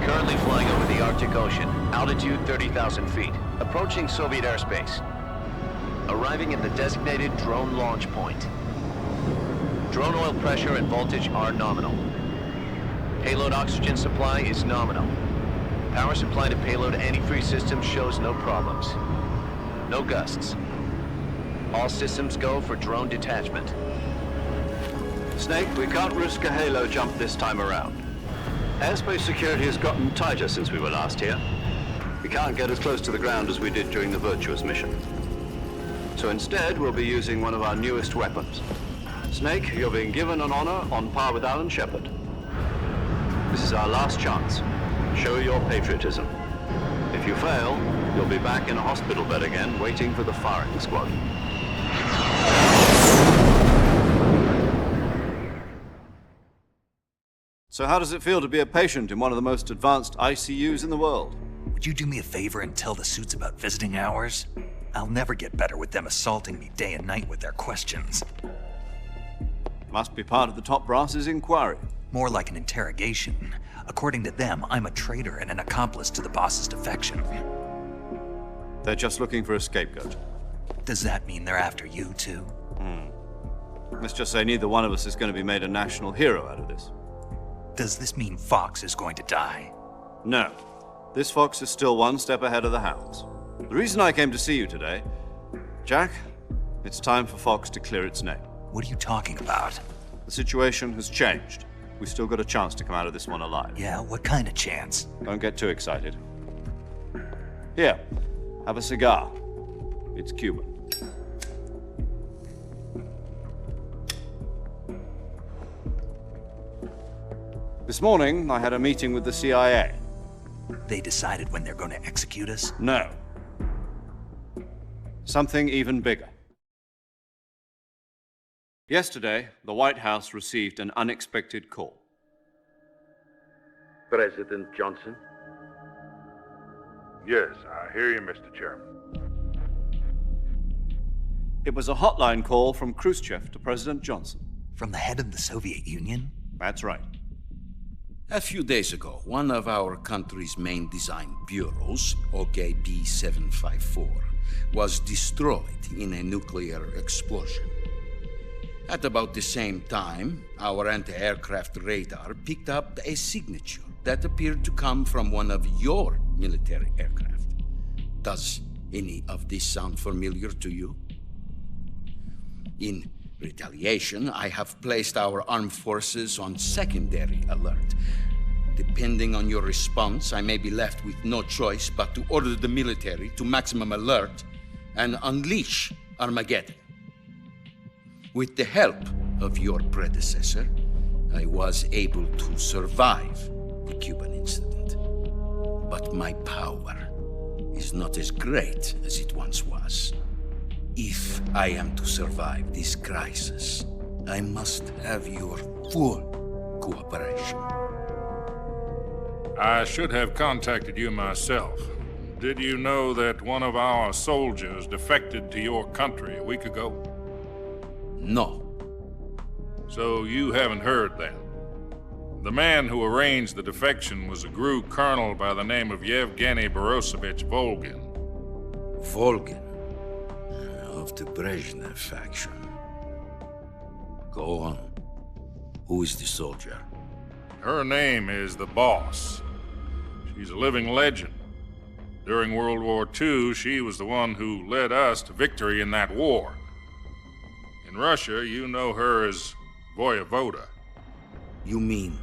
Currently flying over the Arctic Ocean, altitude 30,000 feet, approaching Soviet airspace. Arriving at the designated drone launch point. Drone oil pressure and voltage are nominal. Payload oxygen supply is nominal. Power supply to payload antifreeze system shows no problems. No gusts. All systems go for drone detachment. Snake, we can't risk a halo jump this time around. Airspace security has gotten tighter since we were last here. We can't get as close to the ground as we did during the Virtuous mission. So instead, we'll be using one of our newest weapons. Snake, you're being given an honor on par with Alan Shepard. This is our last chance. Show your patriotism. If you fail, you'll be back in a hospital bed again, waiting for the firing squad. So how does it feel to be a patient in one of the most advanced ICUs in the world? Would you do me a favor and tell the suits about visiting hours? I'll never get better with them assaulting me day and night with their questions. Must be part of the top brass's inquiry. More like an interrogation. According to them, I'm a traitor and an accomplice to the boss's defection. They're just looking for a scapegoat. Does that mean they're after you, too? Let's just say neither one of us is going to be made a national hero out of this. Does this mean Fox is going to die? No. This fox is still one step ahead of the hounds. The reason I came to see you today, Jack, it's time for Fox to clear its name. What are you talking about? The situation has changed. We've still got a chance to come out of this one alive. Yeah, what kind of chance? Don't get too excited. Here, have a cigar. It's Cuban. This morning, I had a meeting with the CIA. They decided when they're going to execute us? No. Something even bigger. Yesterday, the White House received an unexpected call. President Johnson? Yes, I hear you, Mr. Chairman. It was a hotline call from Khrushchev to President Johnson. From the head of the Soviet Union? That's right. A few days ago, one of our country's main design bureaus, OKB 754, was destroyed in a nuclear explosion. At about the same time, our anti-aircraft radar picked up a signature that appeared to come from one of your military aircraft. Does any of this sound familiar to you? In retaliation, I have placed our armed forces on secondary alert. Depending on your response, I may be left with no choice but to order the military to maximum alert and unleash Armageddon. With the help of your predecessor, I was able to survive the Cuban incident. But my power is not as great as it once was. If I am to survive this crisis, I must have your full cooperation. I should have contacted you myself. Did you know that one of our soldiers defected to your country a week ago? No. So you haven't heard then? The man who arranged the defection was a GRU colonel by the name of Yevgeny Borisovich Volgin. Volgin? Of the Brezhnev faction. Go on. Who is the soldier? Her name is the Boss. She's a living legend. During World War II, she was the one who led us to victory in that war. In Russia, you know her as Voyevoda. You mean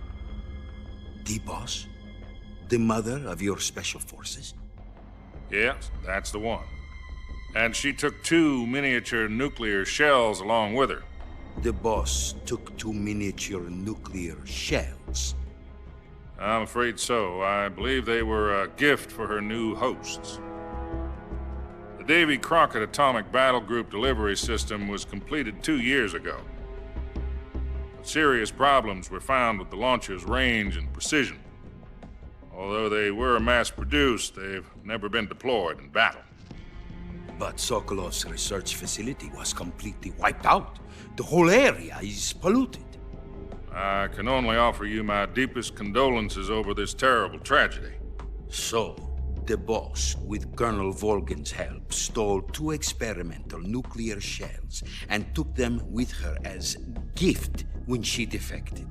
the Boss? The mother of your special forces? Yes, that's the one. And she took 2 miniature nuclear shells along with her. The boss took 2 miniature nuclear shells. I'm afraid so. I believe they were a gift for her new hosts. The Davy Crockett Atomic Battle Group delivery system was completed 2 years ago. But serious problems were found with the launcher's range and precision. Although they were mass-produced, they've never been deployed in battle. But Sokolov's research facility was completely wiped out. The whole area is polluted. I can only offer you my deepest condolences over this terrible tragedy. So, the boss, with Colonel Volgin's help, stole 2 experimental nuclear shells and took them with her as gift when she defected.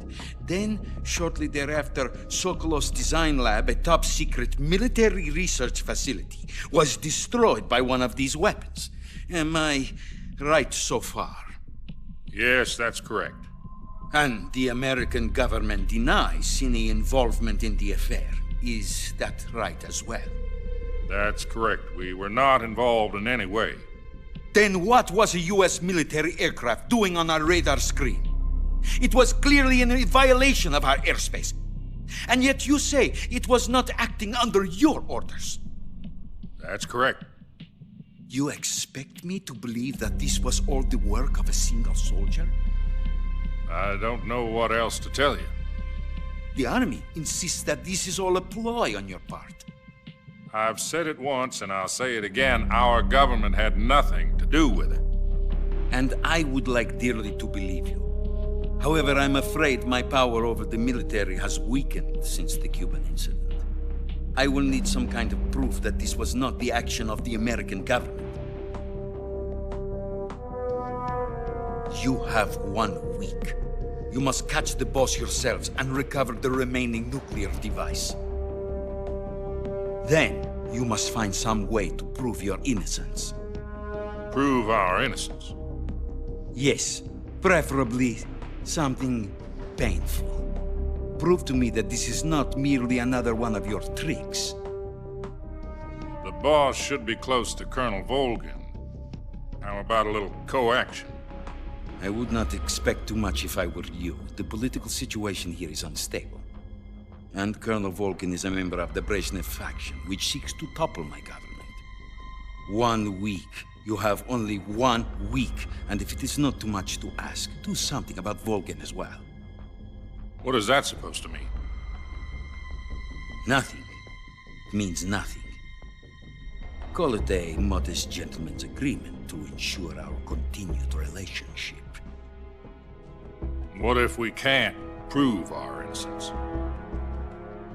Then, shortly thereafter, Sokolov's design lab, a top-secret military research facility, was destroyed by one of these weapons. Am I right so far? Yes, that's correct. And the American government denies any involvement in the affair. Is that right as well? That's correct. We were not involved in any way. Then what was a U.S. military aircraft doing on our radar screen? It was clearly in violation of our airspace. And yet you say it was not acting under your orders. That's correct. You expect me to believe that this was all the work of a single soldier? I don't know what else to tell you. The Army insists that this is all a ploy on your part. I've said it once and I'll say it again. Our government had nothing to do with it. And I would like dearly to believe you. However, I'm afraid my power over the military has weakened since the Cuban incident. I will need some kind of proof that this was not the action of the American government. You have 1 week. You must catch the boss yourselves and recover the remaining nuclear device. Then, you must find some way to prove your innocence. Prove our innocence? Yes, preferably something painful. Prove to me that this is not merely another one of your tricks. The boss should be close to Colonel Volgin. How about a little co-action? I would not expect too much if I were you. The political situation here is unstable. And Colonel Volgin is a member of the Brezhnev faction, which seeks to topple my government. 1 week. You have only 1 week. And if it is not too much to ask, do something about Volgin as well. What is that supposed to mean? Nothing. It means nothing. Call it a modest gentleman's agreement to ensure our continued relationship. What if we can't prove our innocence?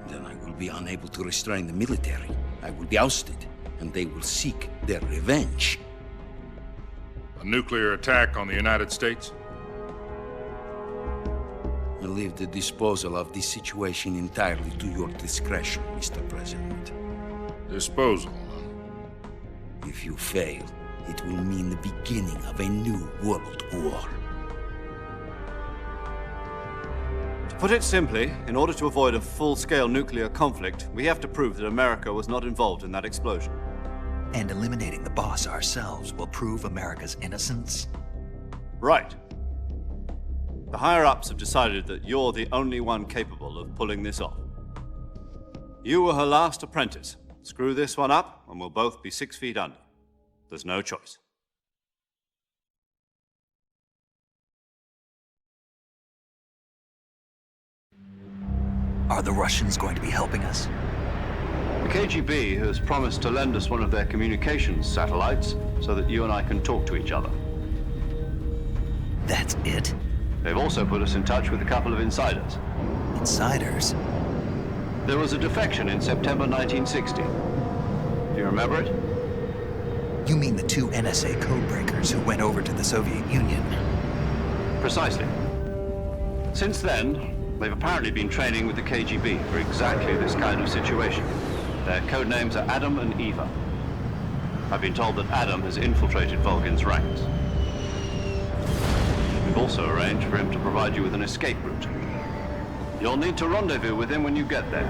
Then I will be unable to restrain the military. I will be ousted, and they will seek their revenge. A nuclear attack on the United States? I leave the disposal of this situation entirely to your discretion, Mr. President. Disposal? If you fail, it will mean the beginning of a new world war. To put it simply, in order to avoid a full-scale nuclear conflict, we have to prove that America was not involved in that explosion. And eliminating the boss ourselves will prove America's innocence? Right. The higher-ups have decided that you're the only one capable of pulling this off. You were her last apprentice. Screw this one up, and we'll both be 6 feet under. There's no choice. Are the Russians going to be helping us? The KGB has promised to lend us one of their communications satellites so that you and I can talk to each other. That's it? They've also put us in touch with a couple of insiders. Insiders? There was a defection in September 1960. Do you remember it? You mean the 2 NSA codebreakers who went over to the Soviet Union? Precisely. Since then, they've apparently been training with the KGB for exactly this kind of situation. Their code names are Adam and Eva. I've been told that Adam has infiltrated Volgin's ranks. We've also arranged for him to provide you with an escape route. You'll need to rendezvous with him when you get there.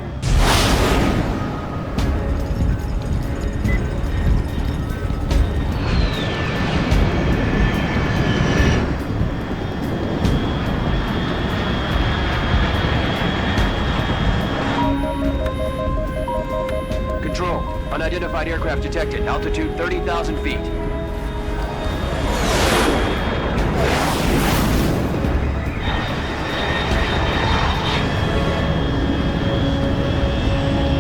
aircraft detected. Altitude 30,000 feet.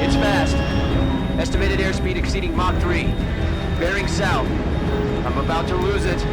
It's fast. Estimated airspeed exceeding Mach 3. Bearing south. I'm about to lose it.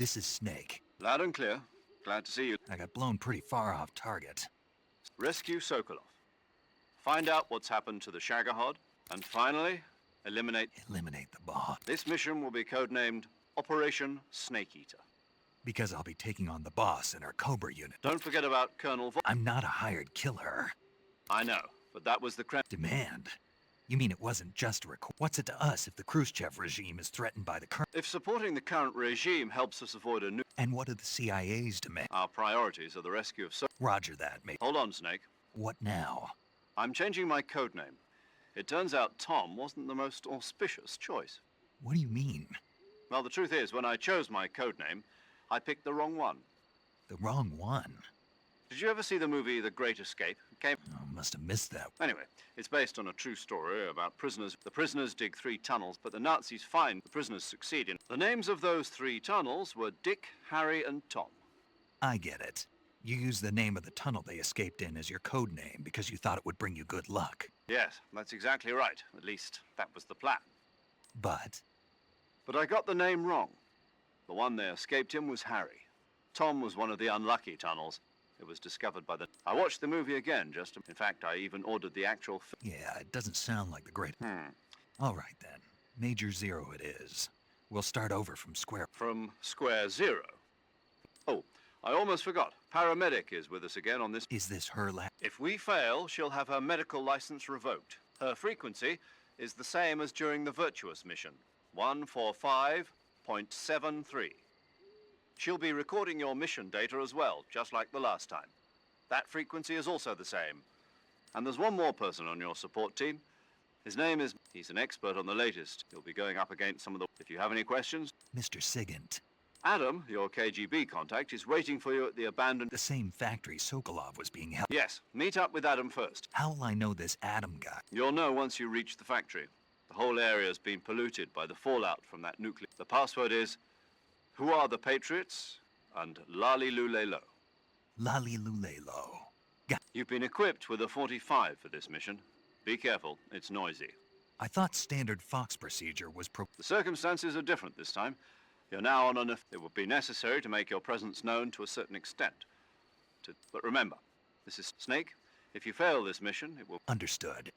This is Snake. Loud and clear. Glad to see you. I got blown pretty far off target. Rescue Sokolov. Find out what's happened to the Shagohod. And finally, eliminate the boss. This mission will be codenamed Operation Snake Eater. Because I'll be taking on the boss in our Cobra unit. Don't forget about Colonel I'm not a hired killer. I know, but that was the demand. You mean it wasn't just a What's it to us if the Khrushchev regime is threatened by the current? If supporting the current regime helps us avoid a new... And what do the CIA's demand? Our priorities are the rescue of... Roger that, mate. Hold on, Snake. What now? I'm changing my code name. It turns out Tom wasn't the most auspicious choice. What do you mean? Well, the truth is, when I chose my code name, I picked the wrong one. The wrong one? Did you ever see the movie The Great Escape? Must have missed that. Anyway, it's based on a true story about prisoners. The prisoners dig 3 tunnels, but the Nazis find the prisoners succeed in. The names of those 3 tunnels were Dick, Harry, and Tom. I get it. You used the name of the tunnel they escaped in as your code name because you thought it would bring you good luck. Yes, that's exactly right. At least, that was the plan. But I got the name wrong. The one they escaped in was Harry. Tom was one of the unlucky tunnels. It was discovered by the... I watched the movie again, just... In fact, I even ordered the actual... Yeah, it doesn't sound like the great... All right, then. Major Zero it is. We'll start over from square... From square 0? Oh, I almost forgot. Paramedic is with us again on this... Is this her If we fail, she'll have her medical license revoked. Her frequency is the same as during the Virtuous mission. 145.73. She'll be recording your mission data as well, just like the last time. That frequency is also the same. And there's one more person on your support team. His name is... He's an expert on the latest. He'll be going up against some of the... If you have any questions... Mr. Sigint. Adam, your KGB contact, is waiting for you at the abandoned... The same factory Sokolov was being held... Yes, meet up with Adam first. How will I know this Adam guy? You'll know once you reach the factory. The whole area's been polluted by the fallout from that nuclear... The password is... Who are the Patriots? And Lali Lulelo. Lali Lulelo. You've been equipped with a 45 for this mission. Be careful, it's noisy. I thought standard Fox procedure was The circumstances are different this time. You're now on an... It would be necessary to make your presence known to a certain extent. But remember, this is Snake. If you fail this mission, it will... Understood.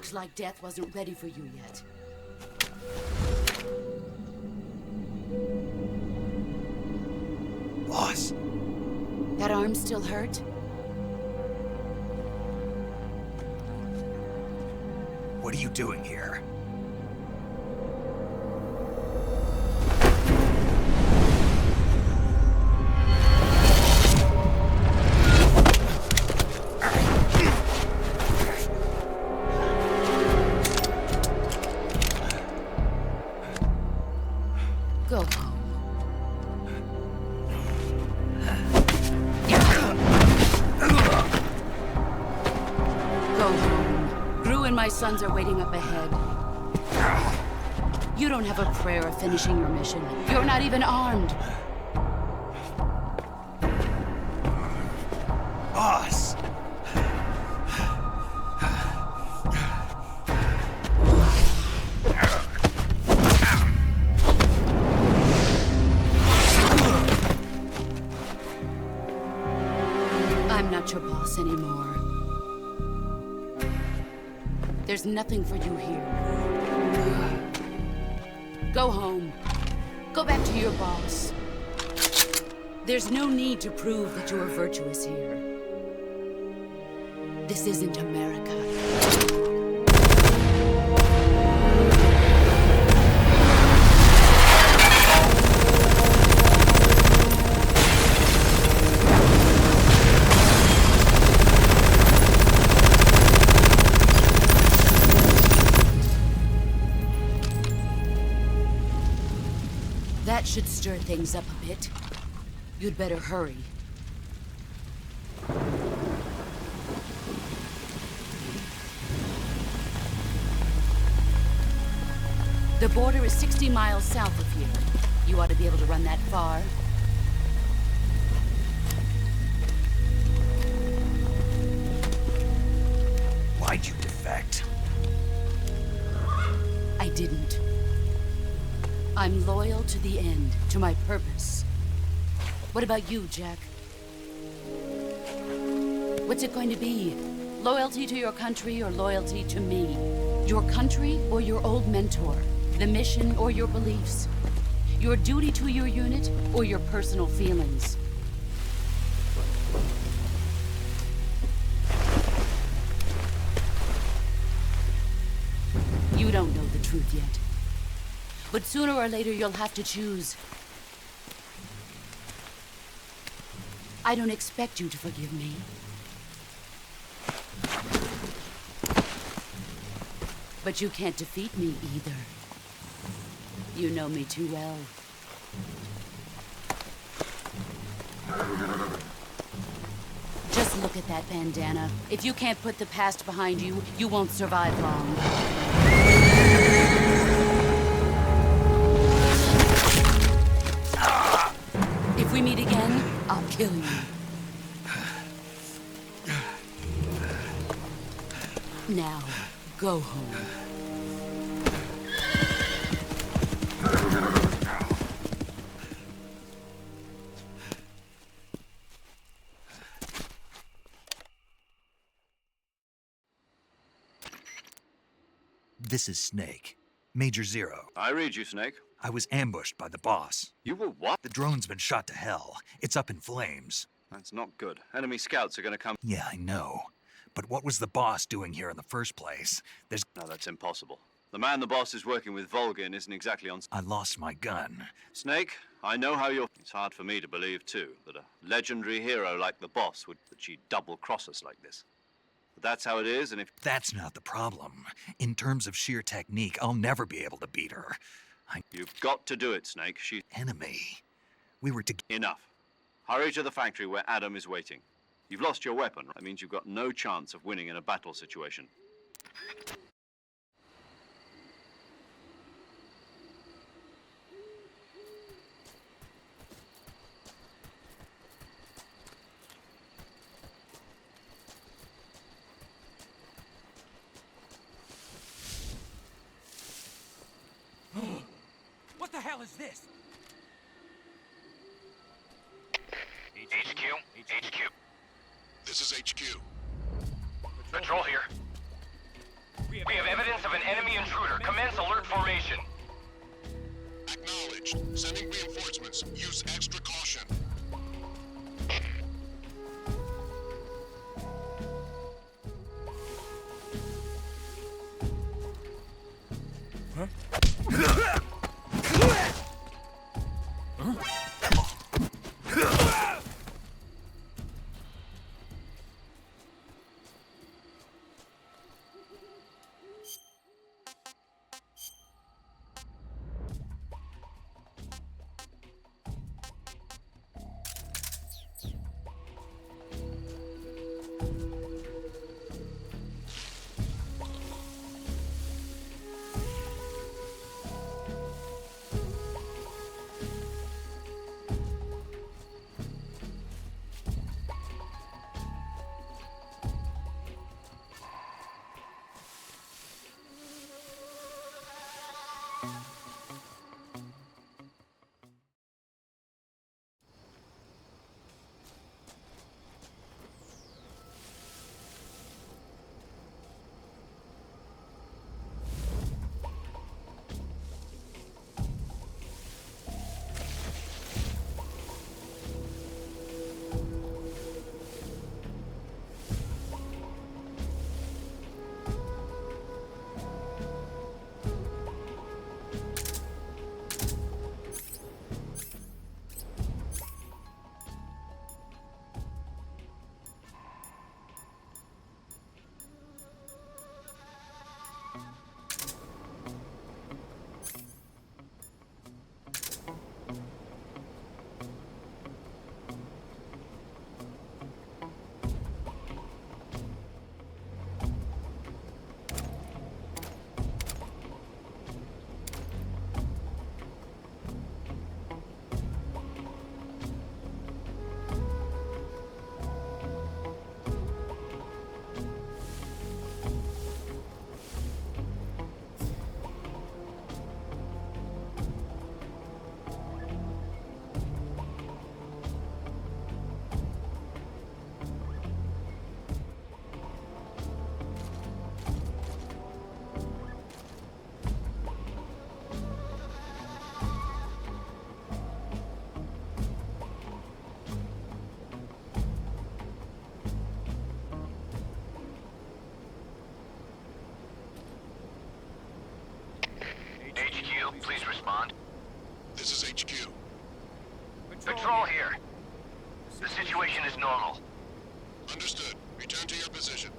Looks like death wasn't ready for you yet. Boss. That arm still hurt? What are you doing here? Go home. My sons are waiting up ahead. You don't have a prayer of finishing your mission. You're not even armed. Boss! I'm not your boss anymore. There's nothing for you here. Go home. Go back to your boss. There's no need to prove that you are virtuous here. This isn't America. That should stir things up a bit. You'd better hurry. The border is 60 miles south of here. You ought to be able to run that far. Why'd you defect? I didn't. I'm loyal to the end, to my purpose. What about you, Jack? What's it going to be? Loyalty to your country or loyalty to me? Your country or your old mentor? The mission or your beliefs? Your duty to your unit or your personal feelings? You don't know the truth yet. But sooner or later, you'll have to choose. I don't expect you to forgive me. But you can't defeat me either. You know me too well. Just look at that bandana. If you can't put the past behind you, you won't survive long. If we meet again, I'll kill you. Now, go home. This is Snake. Major Zero. I read you, Snake. I was ambushed by the boss. You were what? The drone's been shot to hell. It's up in flames. That's not good. Enemy scouts are gonna come. Yeah, I know. But what was the boss doing here in the first place? No, that's impossible. The man the boss is working with, Volgin, isn't exactly on... I lost my gun. Snake, I know how you're... It's hard for me to believe, too, that a legendary hero like the boss would... that she'd double-cross us like this. But that's how it is, and if... That's not the problem. In terms of sheer technique, I'll never be able to beat her. You've got to do it, Snake. She's... Enemy. We were to... Enough. Hurry to the factory where Adam is waiting. You've lost your weapon. That means you've got no chance of winning in a battle situation. What the hell is this? This is HQ. Patrol here. We have We have evidence of an enemy intruder. Commence alert formation. Acknowledged. Sending reinforcements. Use extra caution. Please respond. This is HQ. Patrol here. The situation is normal. Understood. Return to your position.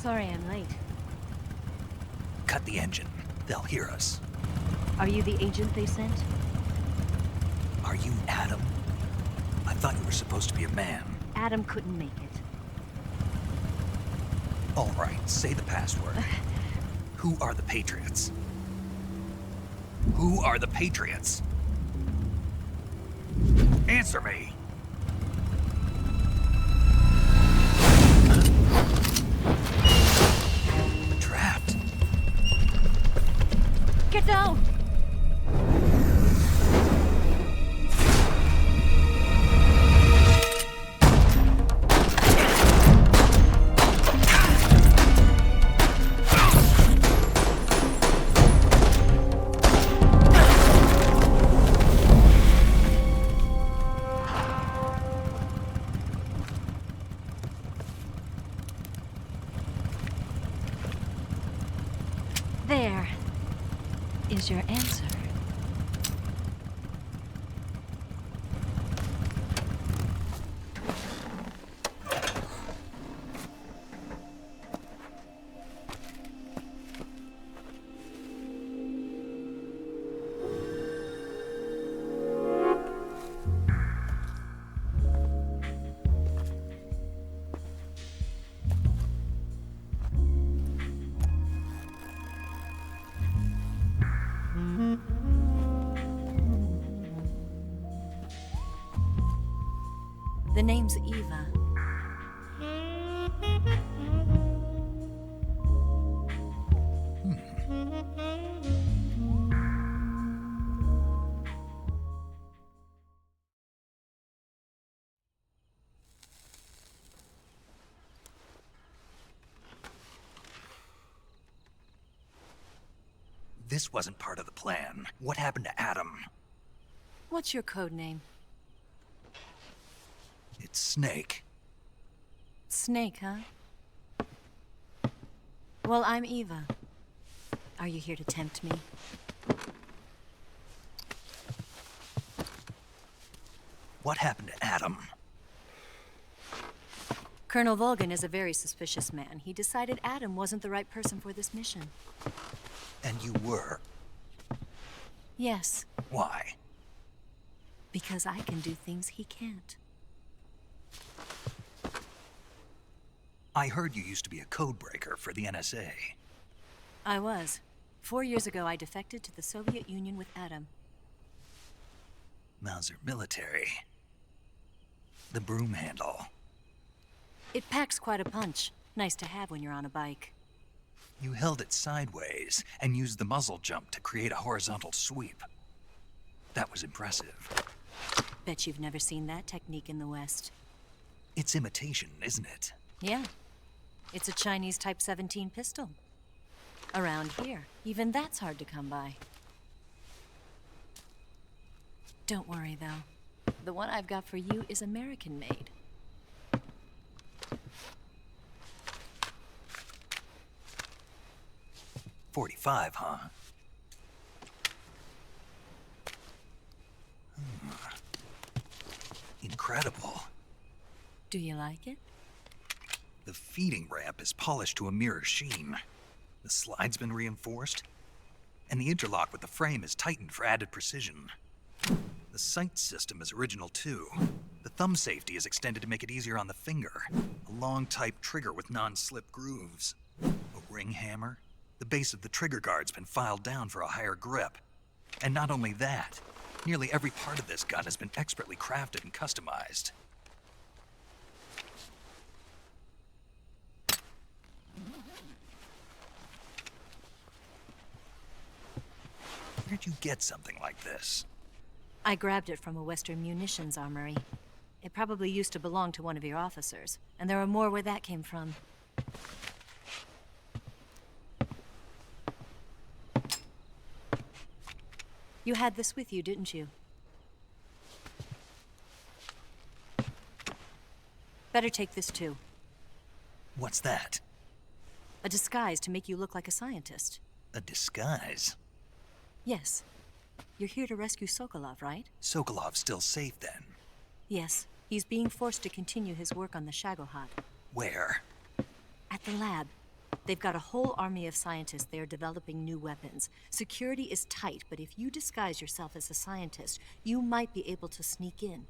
Sorry I'm late. Cut the engine. They'll hear us. Are you the agent they sent? Are you Adam? I thought you were supposed to be a man. Adam couldn't make it. All right, say the password. Who are the Patriots? Who are the Patriots? Answer me! Trapped. Get down! There is your answer. The name's Eva. This wasn't part of the plan. What happened to Adam? What's your code name? It's Snake. Snake, huh? Well, I'm Eva. Are you here to tempt me? What happened to Adam? Colonel Volgin is a very suspicious man. He decided Adam wasn't the right person for this mission. And you were? Yes. Why? Because I can do things he can't. I heard you used to be a codebreaker for the NSA. I was. 4 years ago, I defected to the Soviet Union with Adam. Mauser military. The broom handle. It packs quite a punch. Nice to have when you're on a bike. You held it sideways and used the muzzle jump to create a horizontal sweep. That was impressive. Bet you've never seen that technique in the West. It's imitation, isn't it? Yeah. It's a Chinese Type 17 pistol. Around here, even that's hard to come by. Don't worry, though. The one I've got for you is American-made. .45, huh? Incredible. Do you like it? The feeding ramp is polished to a mirror sheen. The slide's been reinforced, and the interlock with the frame is tightened for added precision. The sight system is original too. The thumb safety is extended to make it easier on the finger. A long type trigger with non-slip grooves. A ring hammer. The base of the trigger guard's been filed down for a higher grip. And not only that, nearly every part of this gun has been expertly crafted and customized. Where'd you get something like this? I grabbed it from a Western munitions armory. It probably used to belong to one of your officers, and there are more where that came from. You had this with you, didn't you? Better take this too. What's that? A disguise to make you look like a scientist. A disguise? Yes. You're here to rescue Sokolov, right? Sokolov's still safe then? Yes. He's being forced to continue his work on the Shagohod. Where? At the lab. They've got a whole army of scientists there developing new weapons. Security is tight, but if you disguise yourself as a scientist, you might be able to sneak in.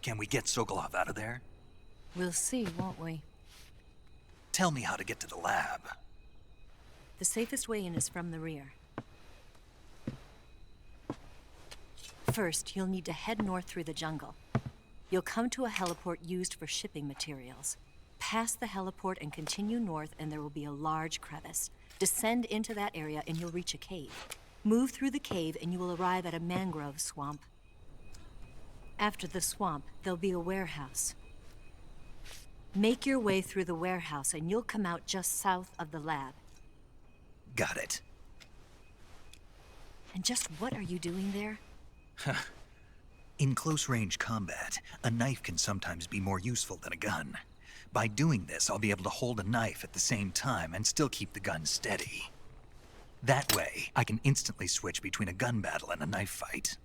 Can we get Sokolov out of there? We'll see, won't we? Tell me how to get to the lab. The safest way in is from the rear. First, you'll need to head north through the jungle. You'll come to a heliport used for shipping materials. Pass the heliport and continue north, and there will be a large crevice. Descend into that area and you'll reach a cave. Move through the cave and you will arrive at a mangrove swamp. After the swamp, there'll be a warehouse. Make your way through the warehouse and you'll come out just south of the lab. Got it. And just what are you doing there? In close-range combat, a knife can sometimes be more useful than a gun. By doing this, I'll be able to hold a knife at the same time and still keep the gun steady. That way, I can instantly switch between a gun battle and a knife fight.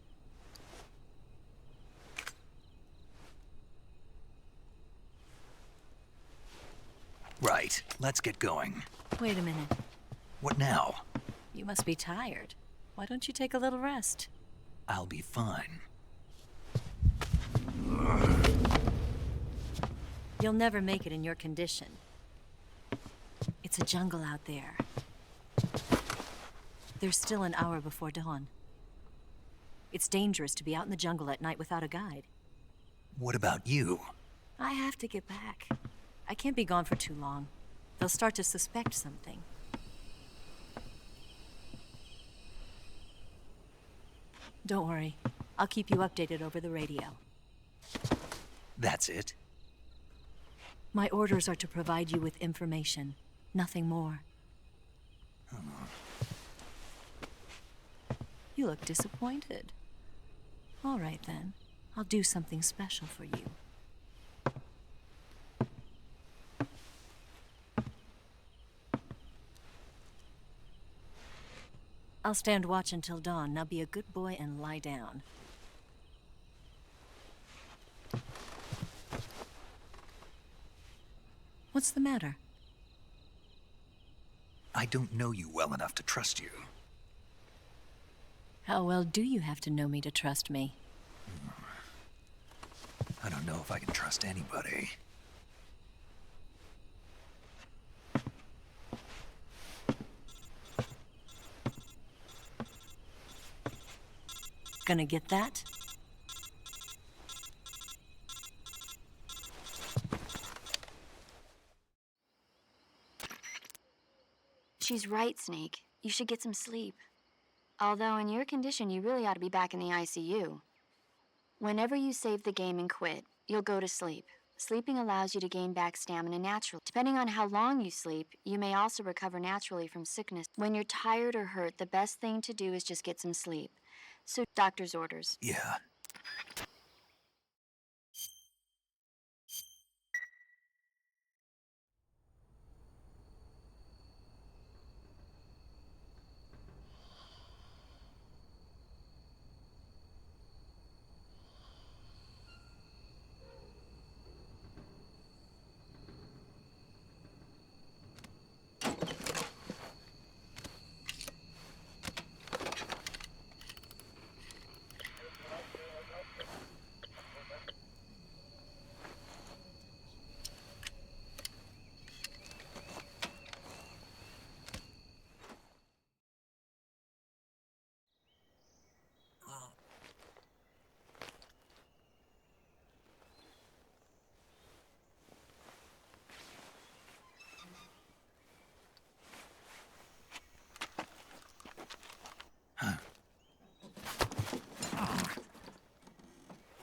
Right, let's get going. Wait a minute. What now? You must be tired. Why don't you take a little rest? I'll be fine. You'll never make it in your condition. It's a jungle out there. There's still an hour before dawn. It's dangerous to be out in the jungle at night without a guide. What about you? I have to get back. I can't be gone for too long. They'll start to suspect something. Don't worry. I'll keep you updated over the radio. That's it? My orders are to provide you with information. Nothing more. You look disappointed. All right, then. I'll do something special for you. I'll stand watch until dawn. Now be a good boy and lie down. What's the matter? I don't know you well enough to trust you. How well do you have to know me to trust me? I don't know if I can trust anybody. Gonna get that? She's right, Snake. You should get some sleep. Although in your condition, you really ought to be back in the ICU. Whenever you save the game and quit, you'll go to sleep. Sleeping allows you to gain back stamina naturally. Depending on how long you sleep, you may also recover naturally from sickness. When you're tired or hurt, the best thing to do is just get some sleep. So, doctor's orders. Yeah.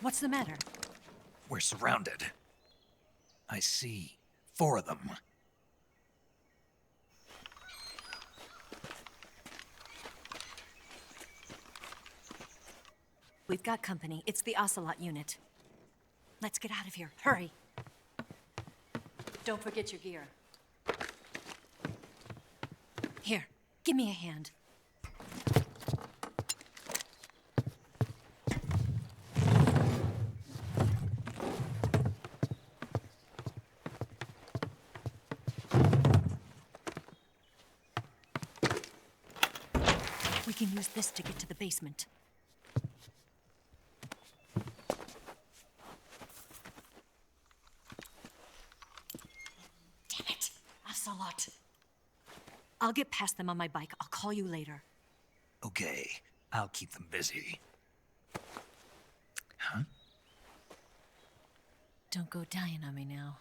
What's the matter? We're surrounded. I see 4 of them. We've got company. It's the Ocelot unit. Let's get out of here. Hurry. Don't forget your gear. Here, give me a hand. use this to get to the basement. Damn it! Ocelot! I'll get past them on my bike. I'll call you later. Okay, I'll keep them busy. Huh? Don't go dying on me now.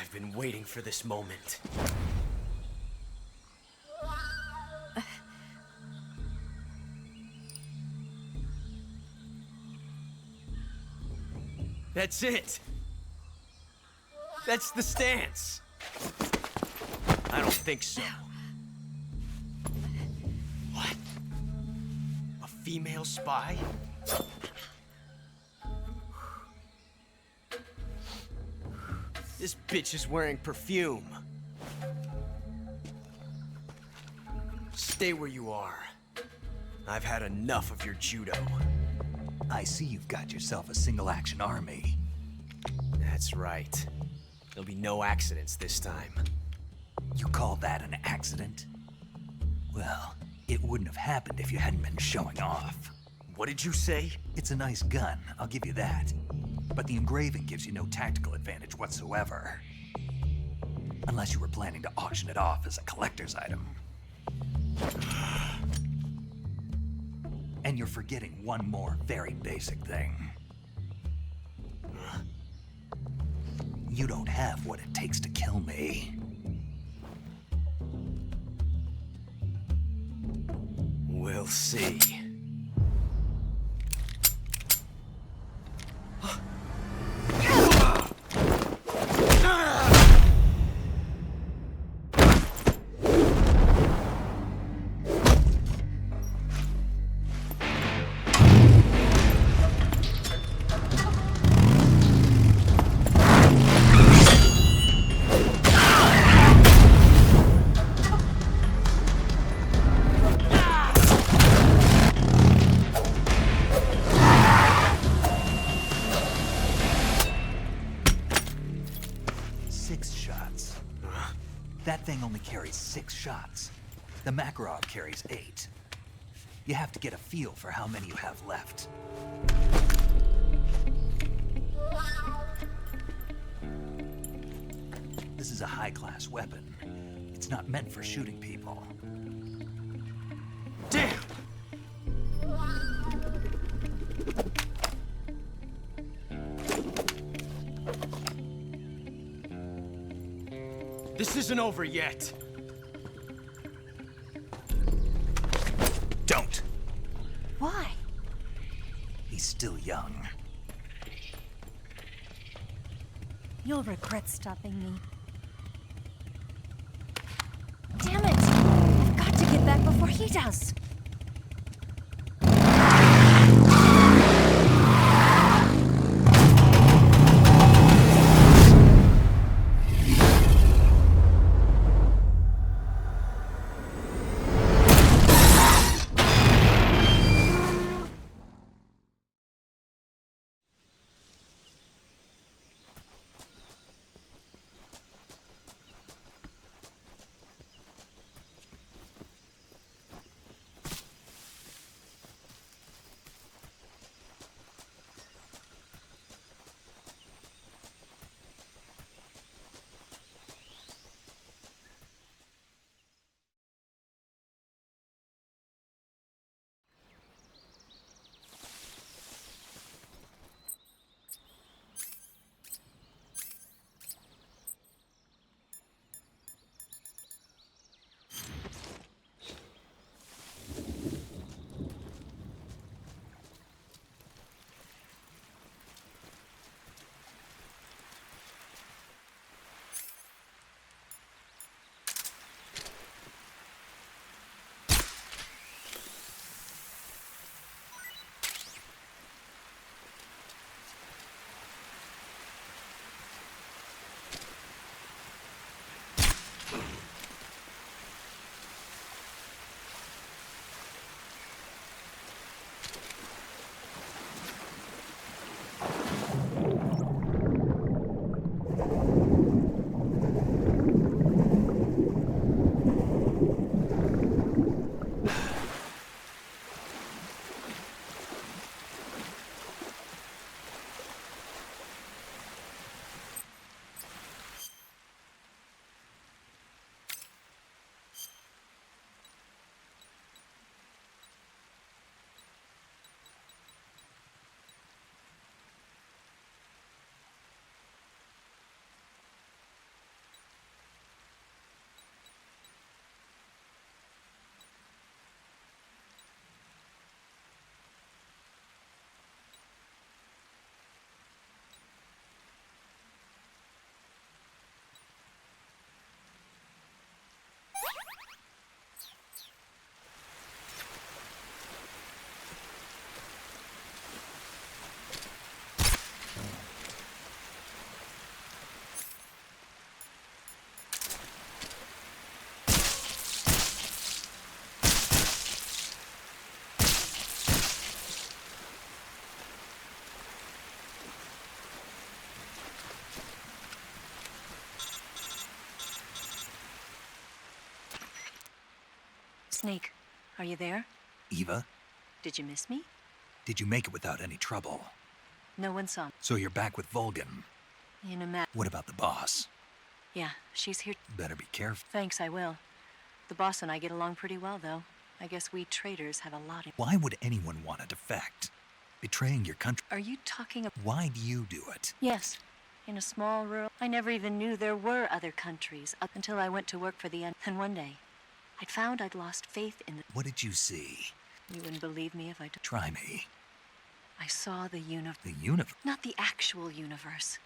I've been waiting for this moment. That's it! That's the stance! I don't think so. What? A female spy? This bitch is wearing perfume. Stay where you are. I've had enough of your judo. I see you've got yourself a single-action army. That's right. There'll be no accidents this time. You call that an accident? Well, it wouldn't have happened if you hadn't been showing off. What did you say? It's a nice gun, I'll give you that. But the engraving gives you no tactical advantage whatsoever. Unless you were planning to auction it off as a collector's item. And you're forgetting one more very basic thing. You don't have what it takes to kill me. We'll see. That thing only carries 6 shots. The Makarov carries 8. You have to get a feel for how many you have left. This is a high-class weapon. It's not meant for shooting people. Damn! This isn't over yet. Don't. Why? He's still young. You'll regret stopping me. Damn it! I've got to get back before he does. Snake, are you there? Eva, Did you miss me? did you make it without any trouble? No one saw me. So you're back with Vulcan. In a map. What about the boss? Yeah, she's here. Better be careful. Thanks, I will. The boss and I get along pretty well, though. I guess we traitors have a lot in... Why would anyone want to defect? Betraying your country. Are you talking about... Why do you do it? Yes. In a small rural... I never even knew there were other countries up until I went to work for the... And one day, I'd found I'd lost faith in the... What did you see? You wouldn't believe me if I... Try me. I saw the universe. The universe? Not the actual universe.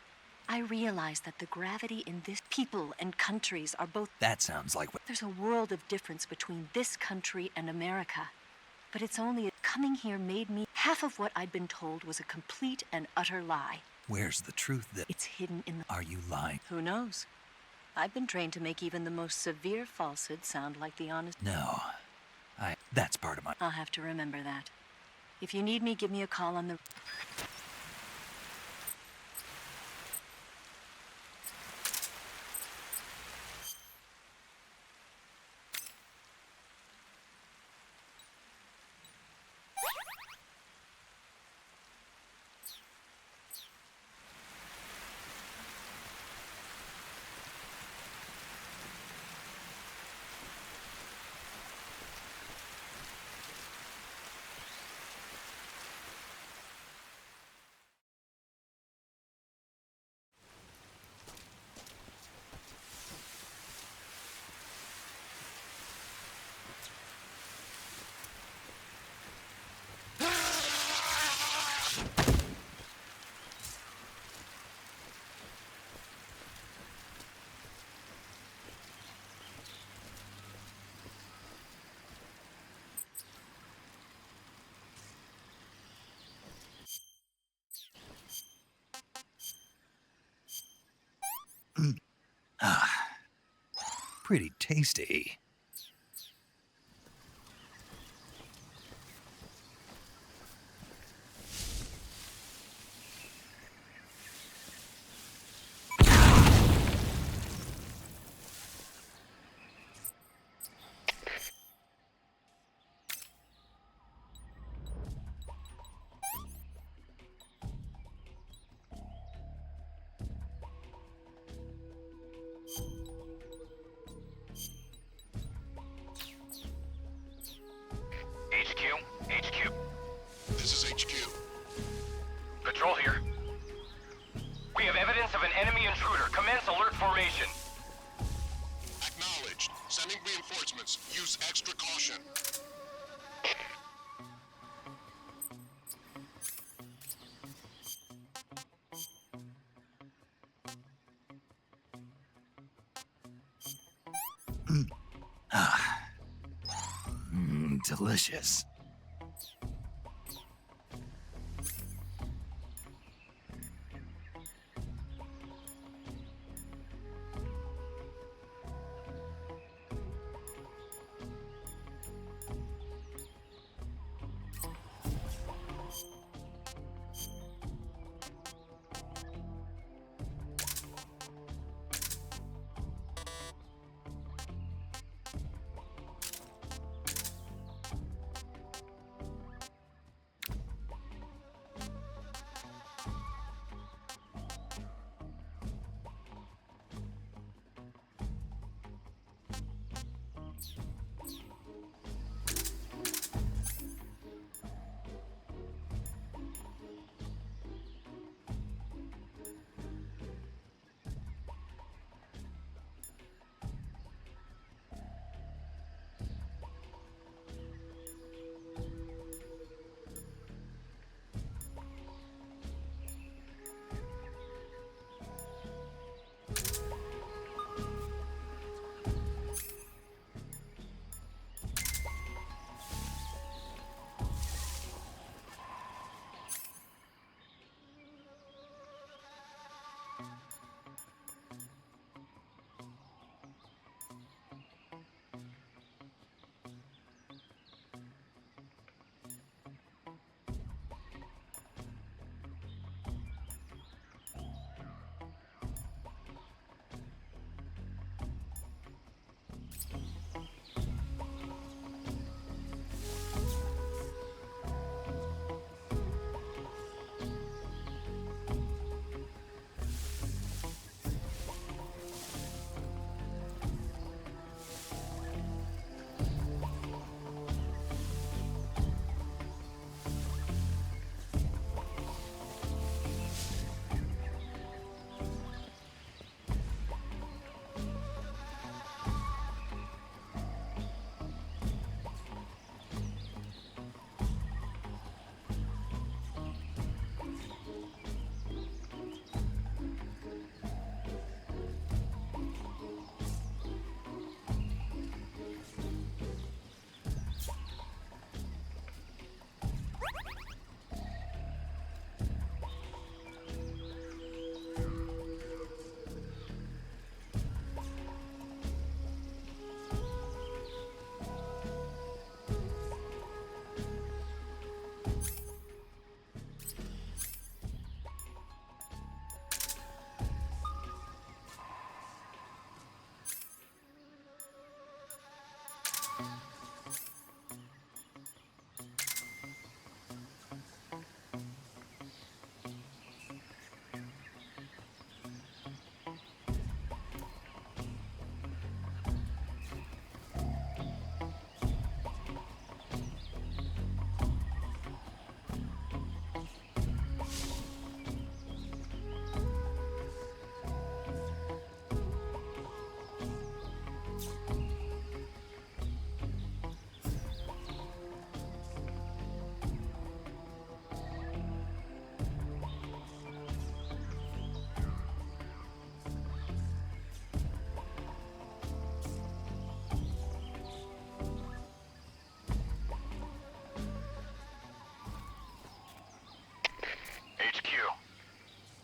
I realized that the gravity in this people and countries are both... That sounds like what... There's a world of difference between this country and America. But it's only... Coming here made me... Half of what I'd been told was a complete and utter lie. Where's the truth that... It's hidden in the... Are you lying? Who knows? I've been trained to make even the most severe falsehood sound like the honest... No. That's part of my... I'll have to remember that. If you need me, give me a call on the... Pretty tasty. HQ. This is HQ. Patrol here. We have evidence of an enemy intruder. Commence alert formation. Acknowledged. Sending reinforcements. Use extra caution. Delicious.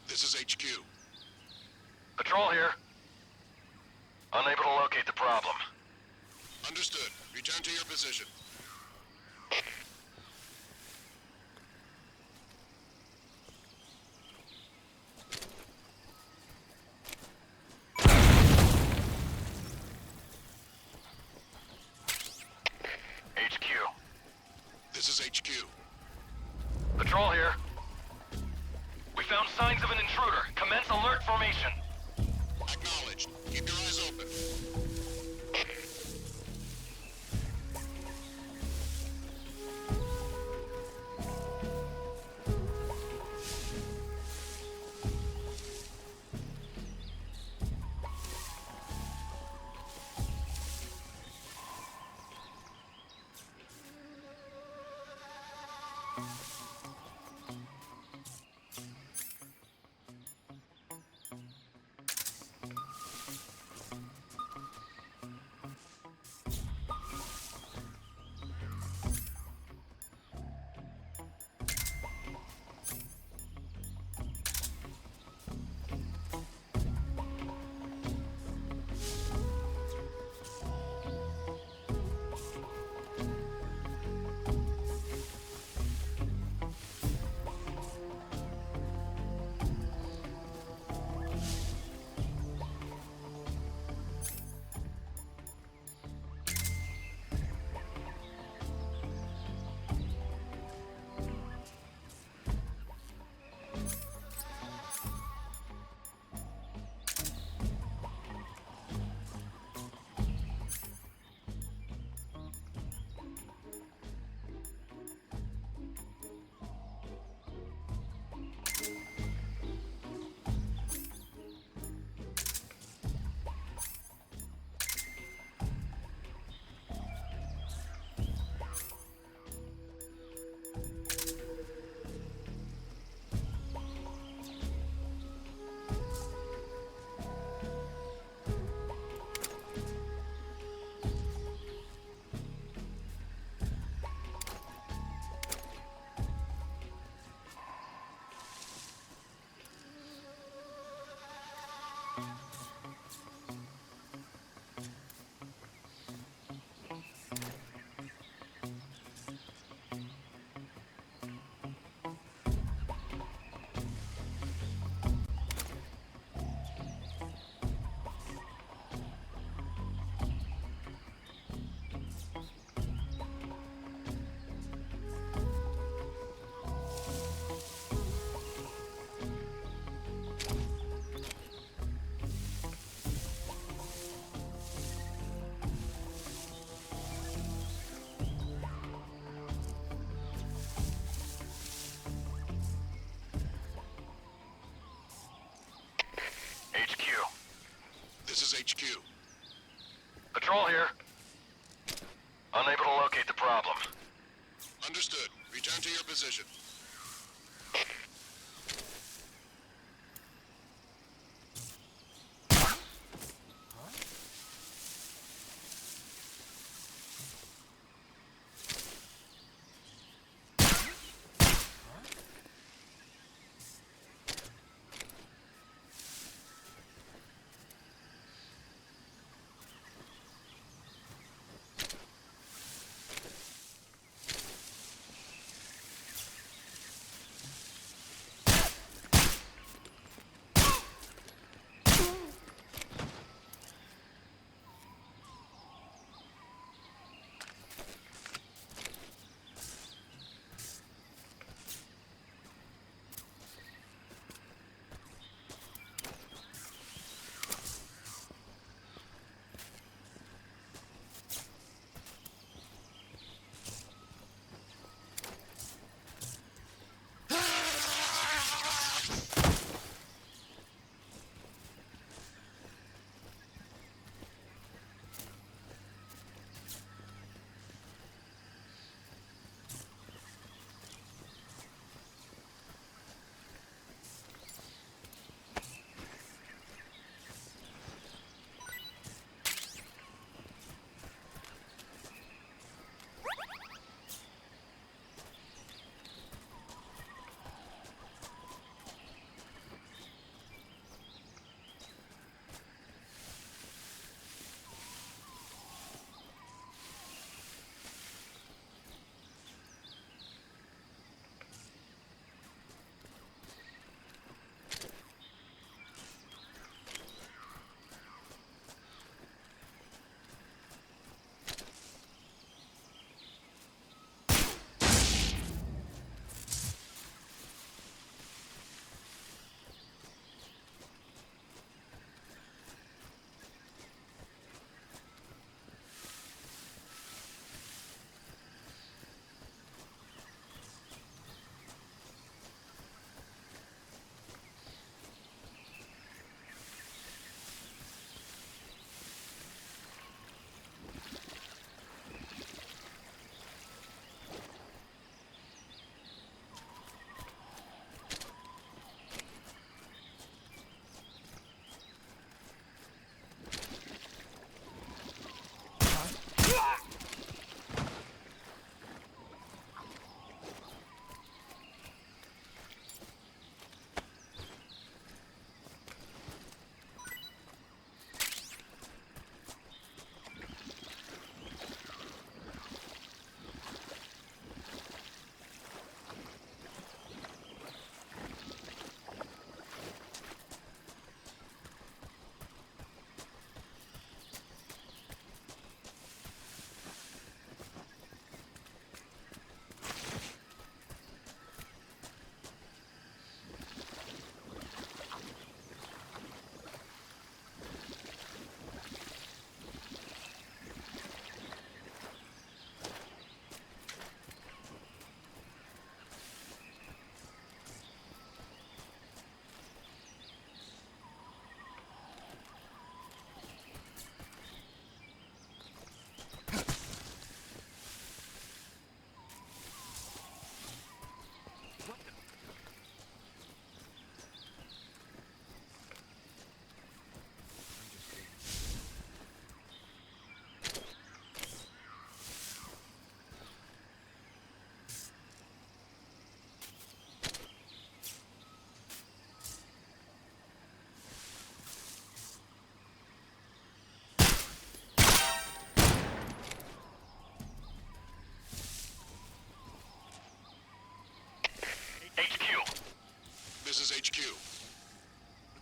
This is HQ. Patrol here. Unable to locate the problem. Understood. Return to your position. HQ. This is HQ. Patrol here. We found signs of an intruder. Commence alert formation. Acknowledged. Keep your eyes open.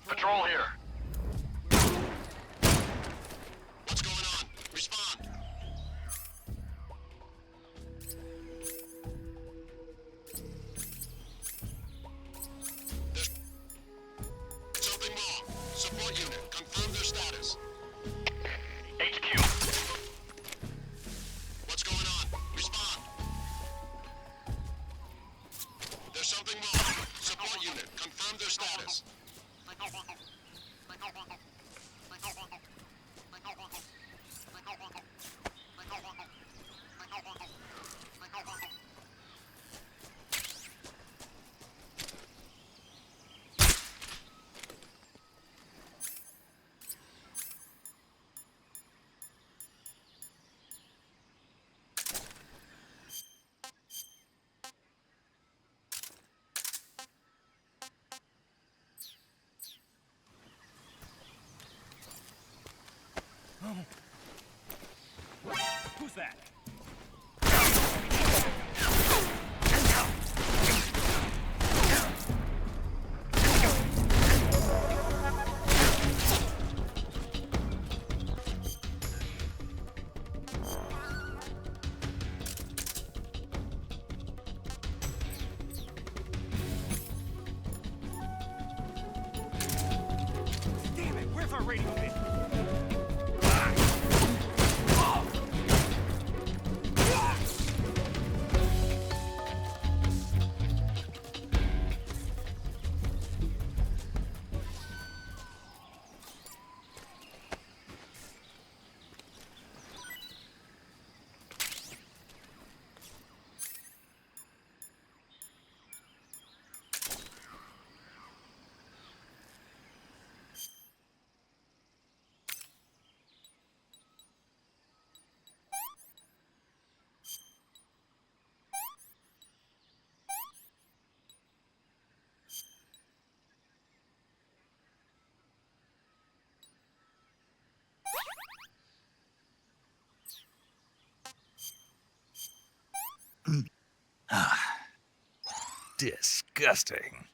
Patrol here. What's going on? Respond. There's something wrong. Support unit, confirm their status. HQ. What's going on? Respond. There's something wrong. Support unit, confirm their status. Who's that? Damn it, where's our radio bit? Disgusting.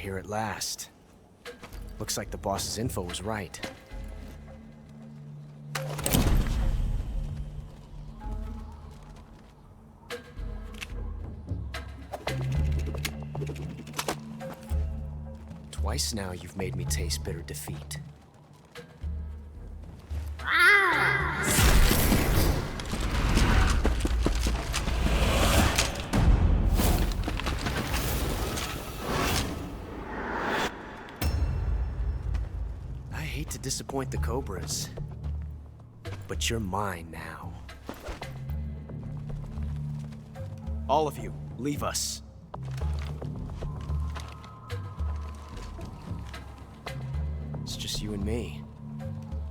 here at last. Looks like the boss's info was right. Twice now you've made me taste bitter defeat. I hate to disappoint the Cobras, but you're mine now. All of you, leave us. It's just you and me.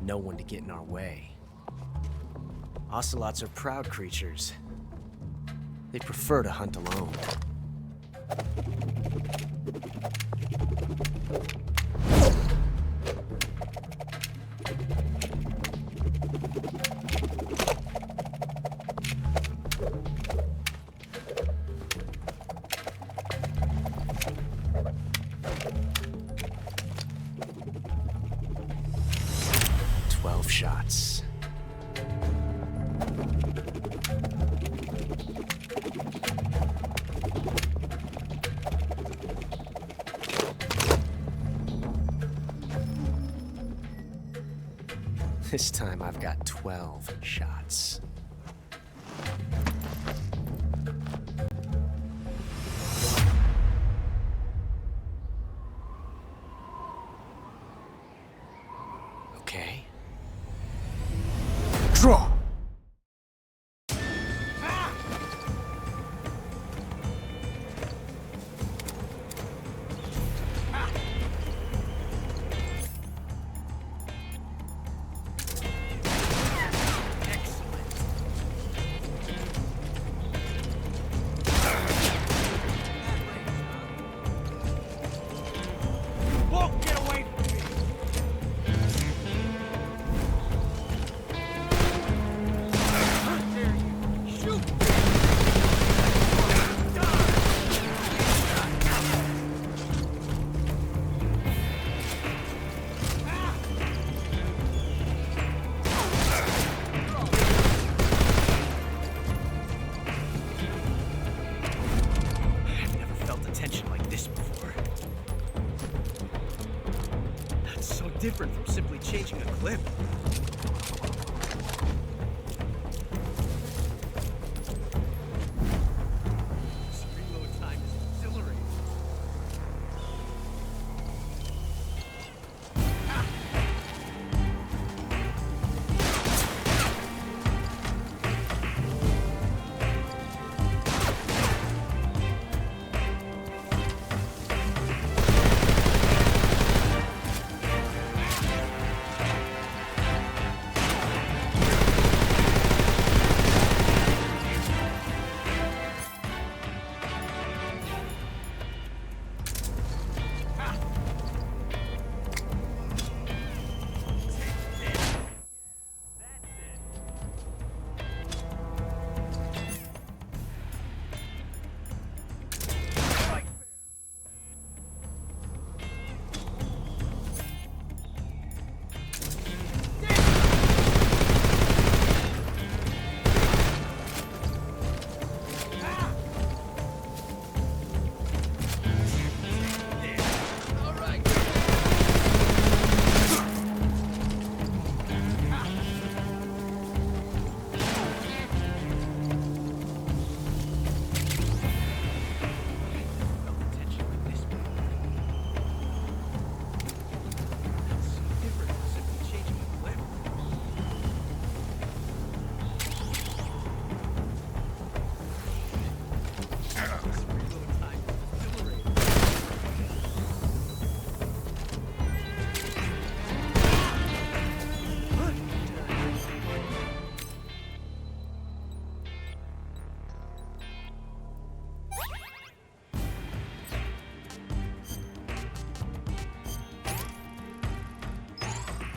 No one to get in our way. Ocelots are proud creatures. They prefer to hunt alone. Shots. This time I've got 12 shots. Okay. Draw! Different from simply changing a clip. This reload time is exhilarating.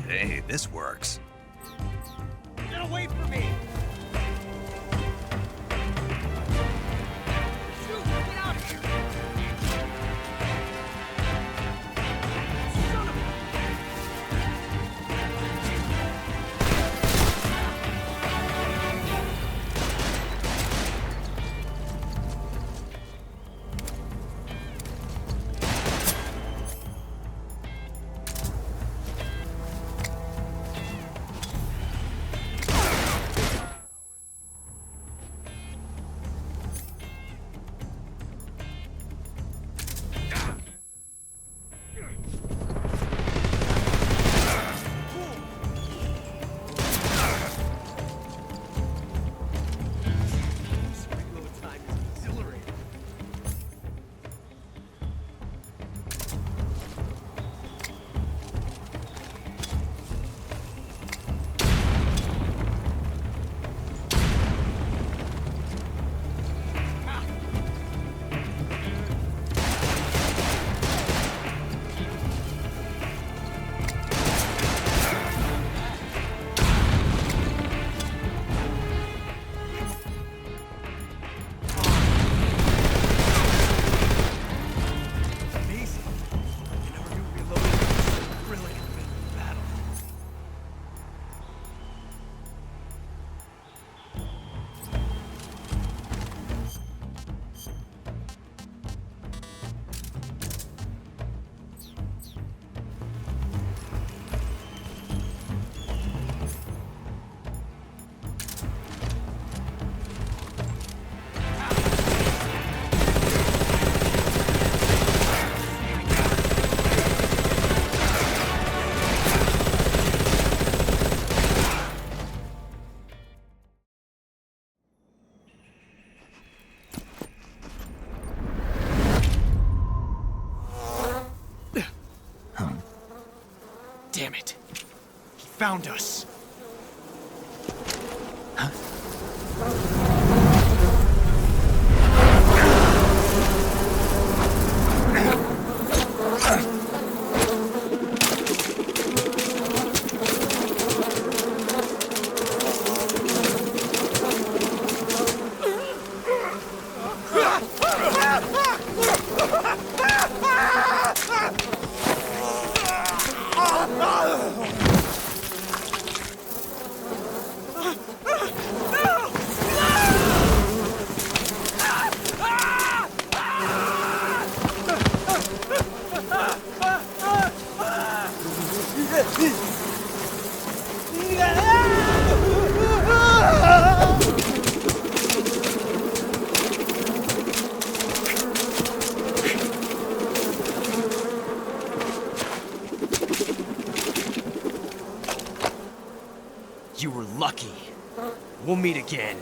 Hey, this works. Get away from me! Shoot! Get out of here! found us. You were lucky. We'll meet again.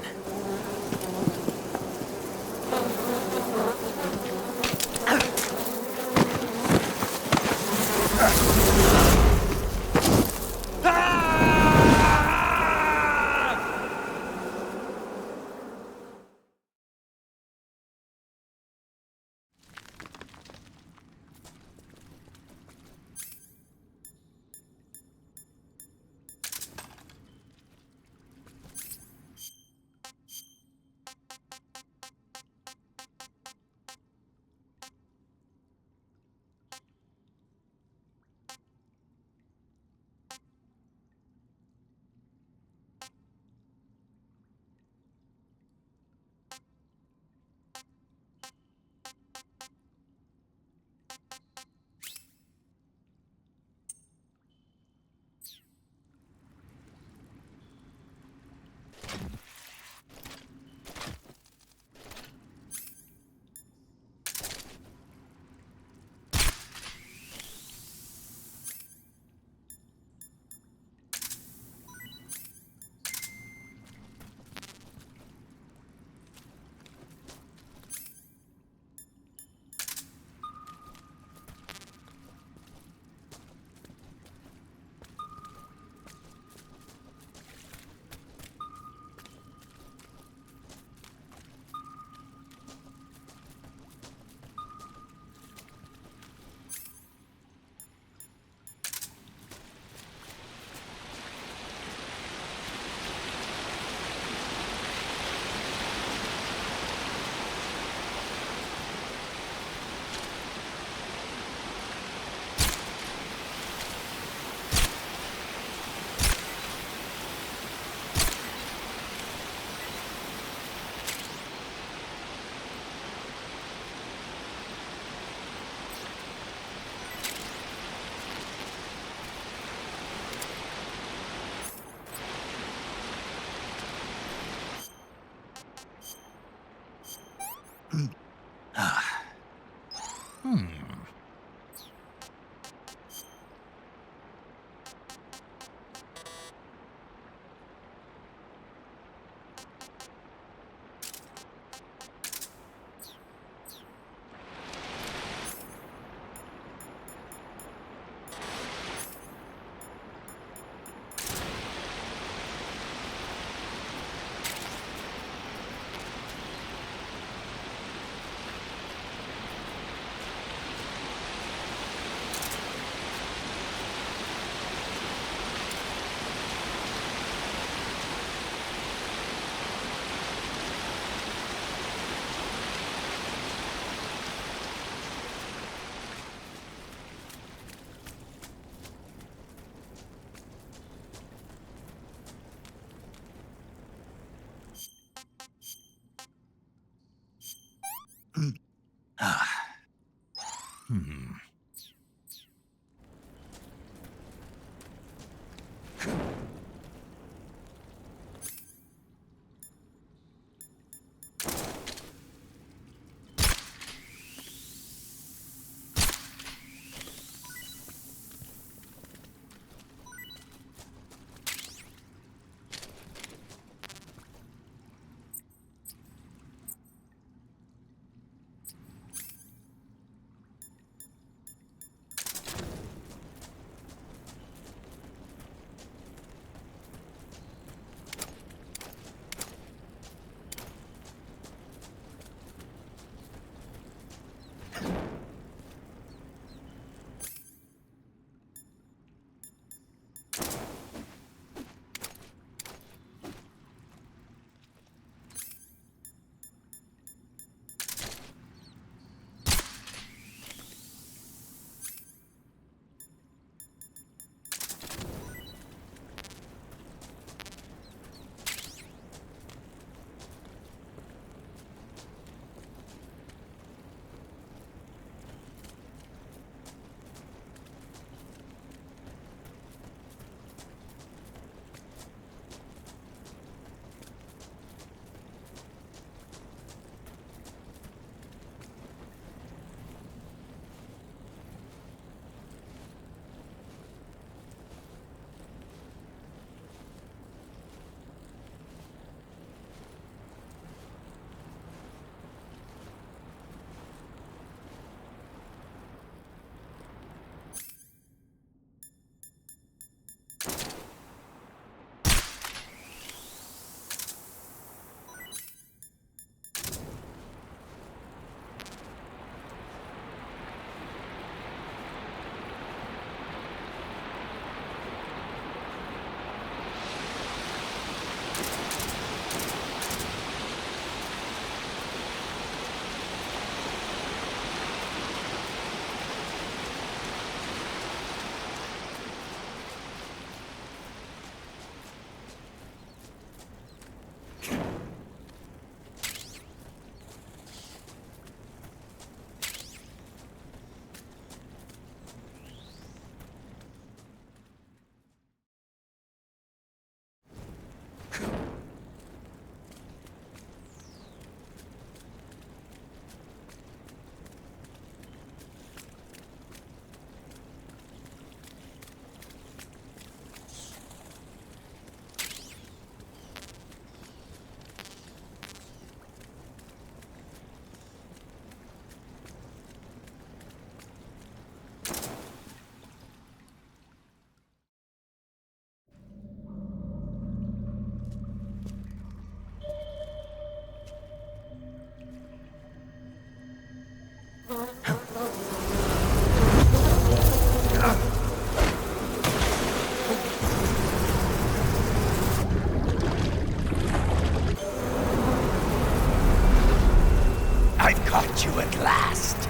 last.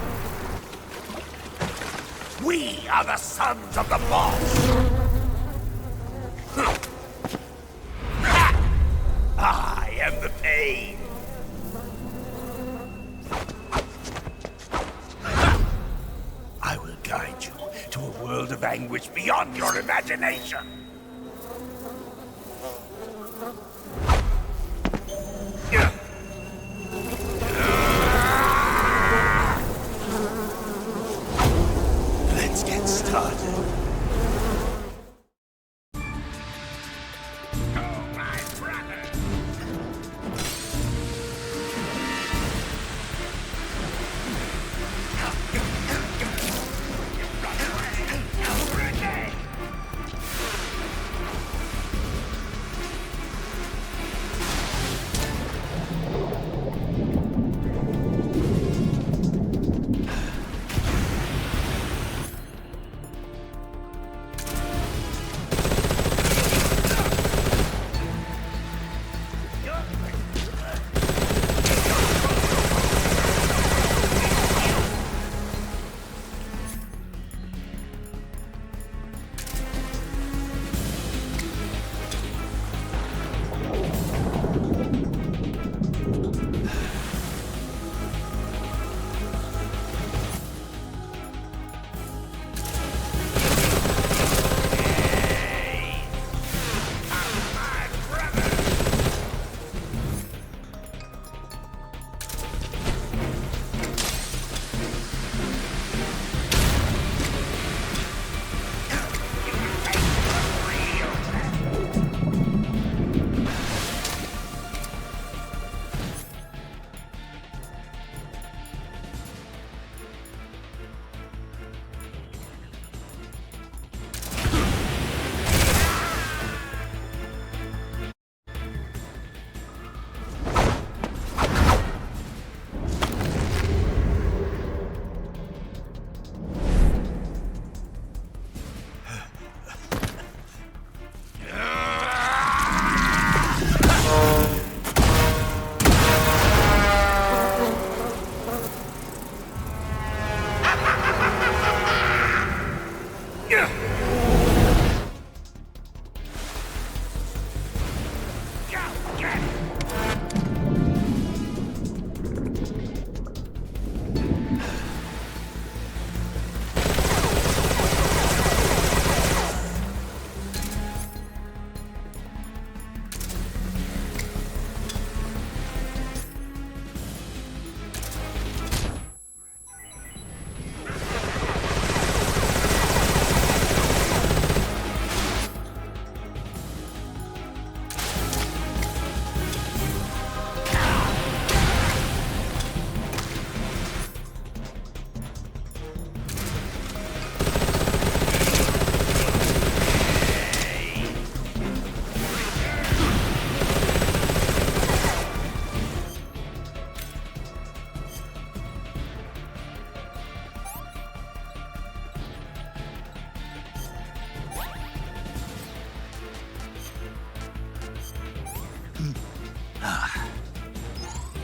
We are the sons of the boss. I am the pain. I will guide you to a world of anguish beyond your imagination. Let's get started.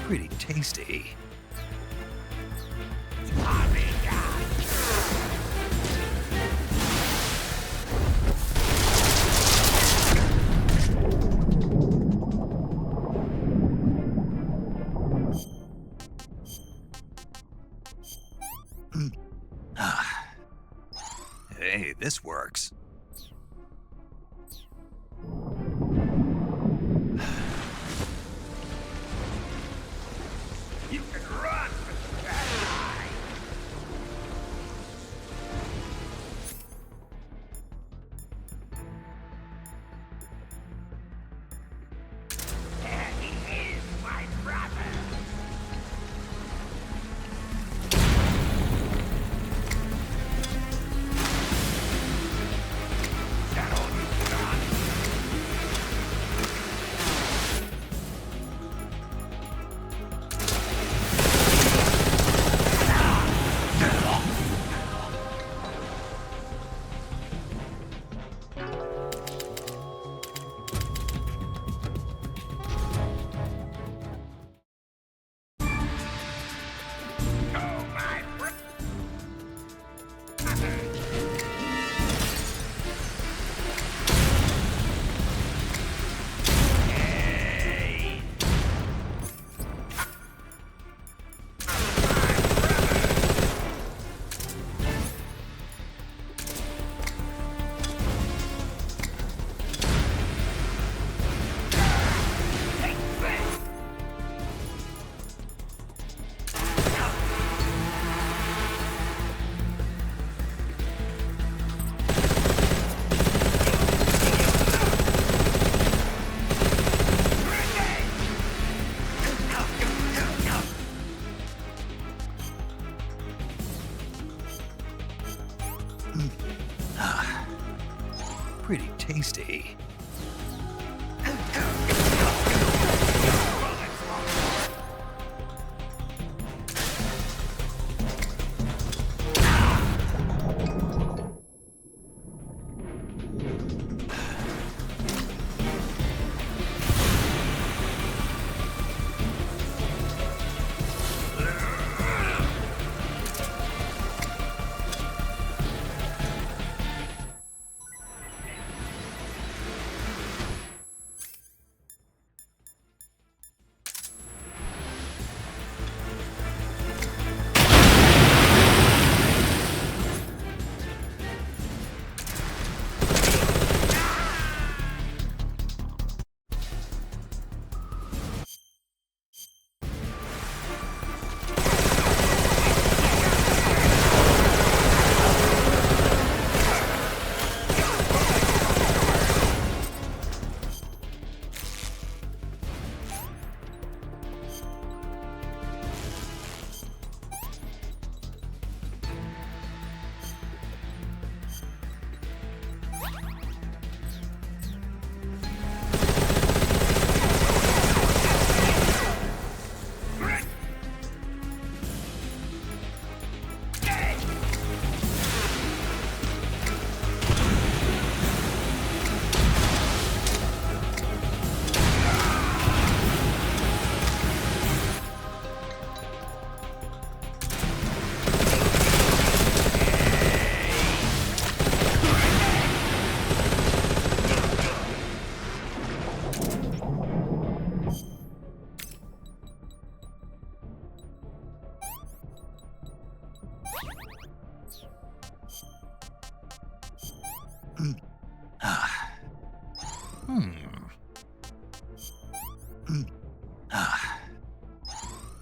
Pretty tasty. Hey, this works. You can run with that eye. He is my brother.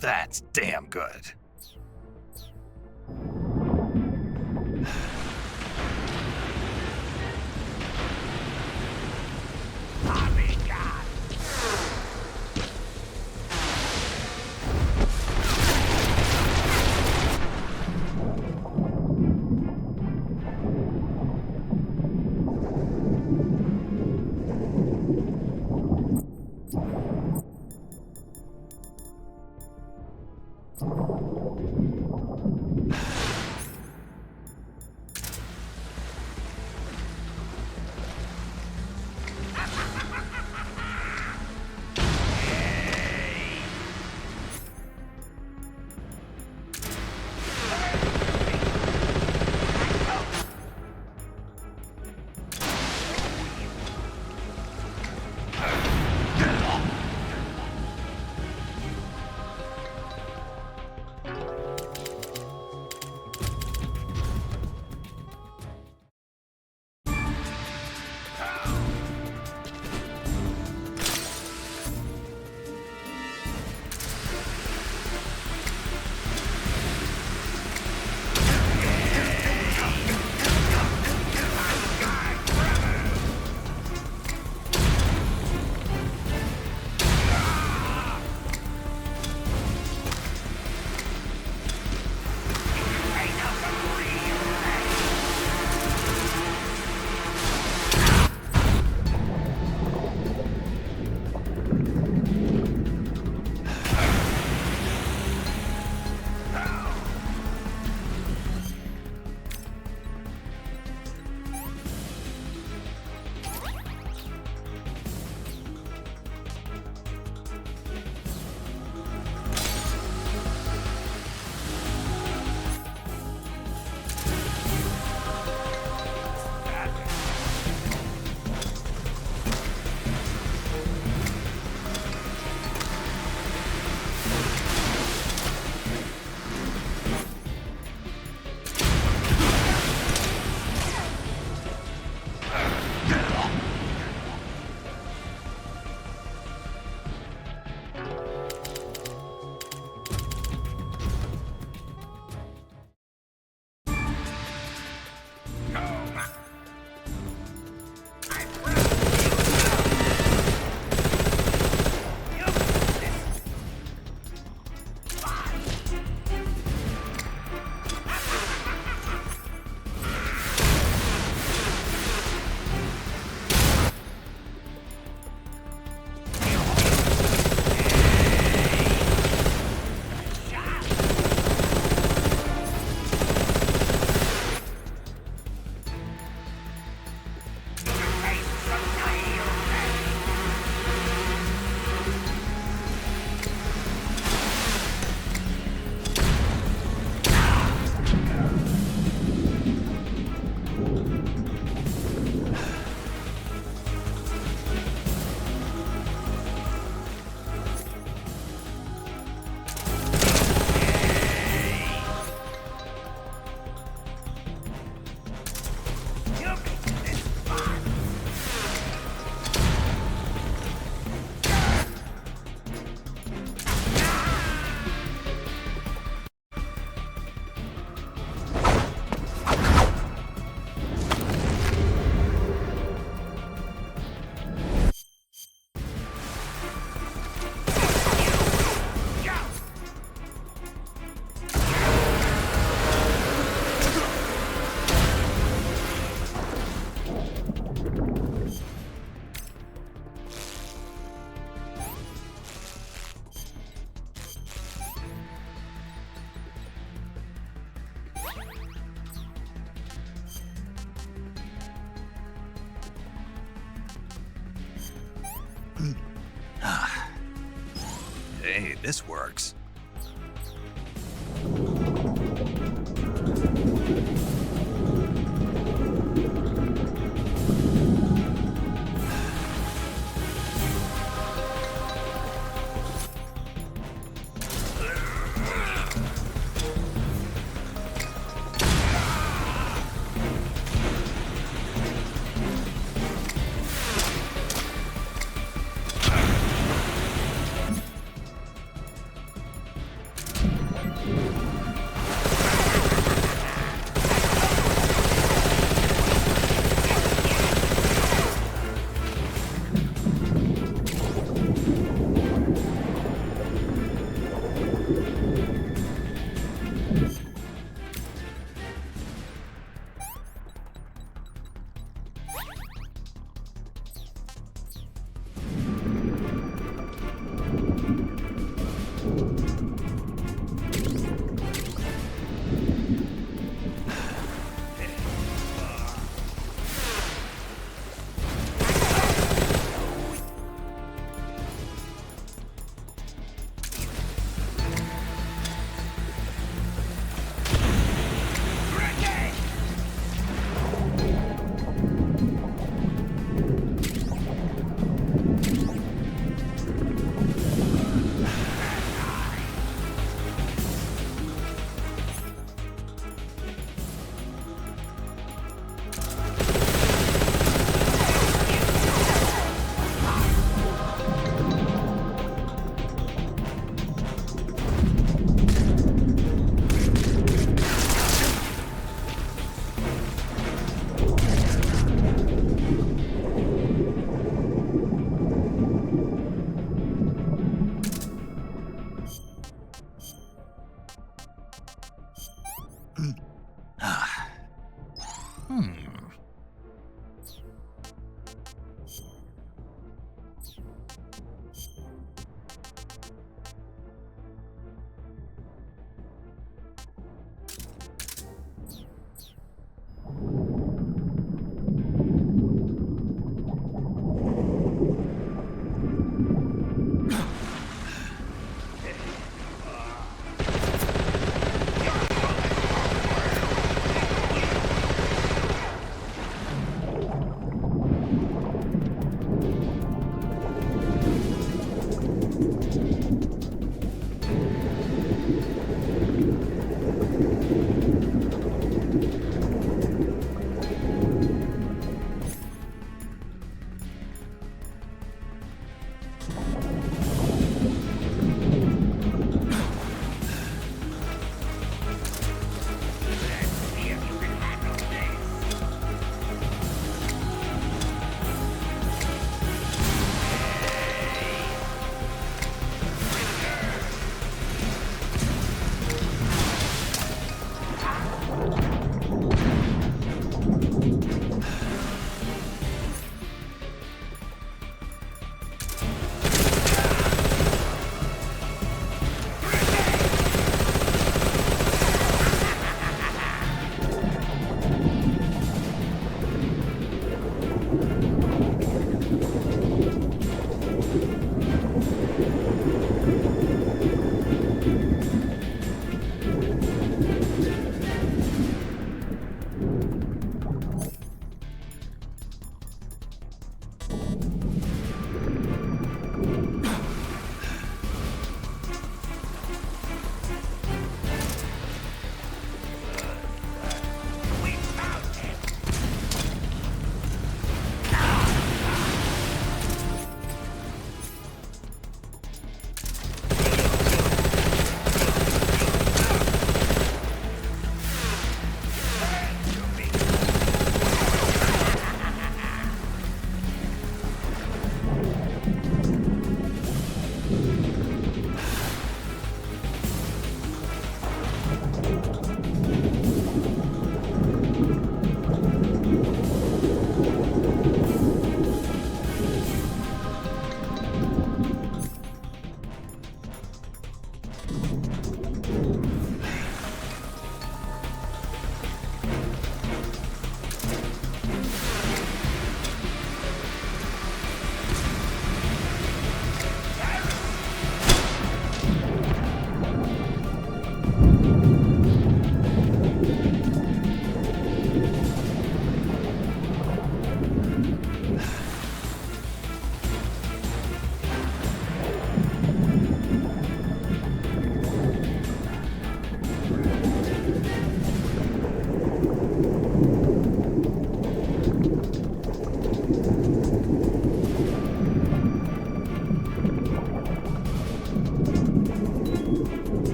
That's damn good. Hey, this works.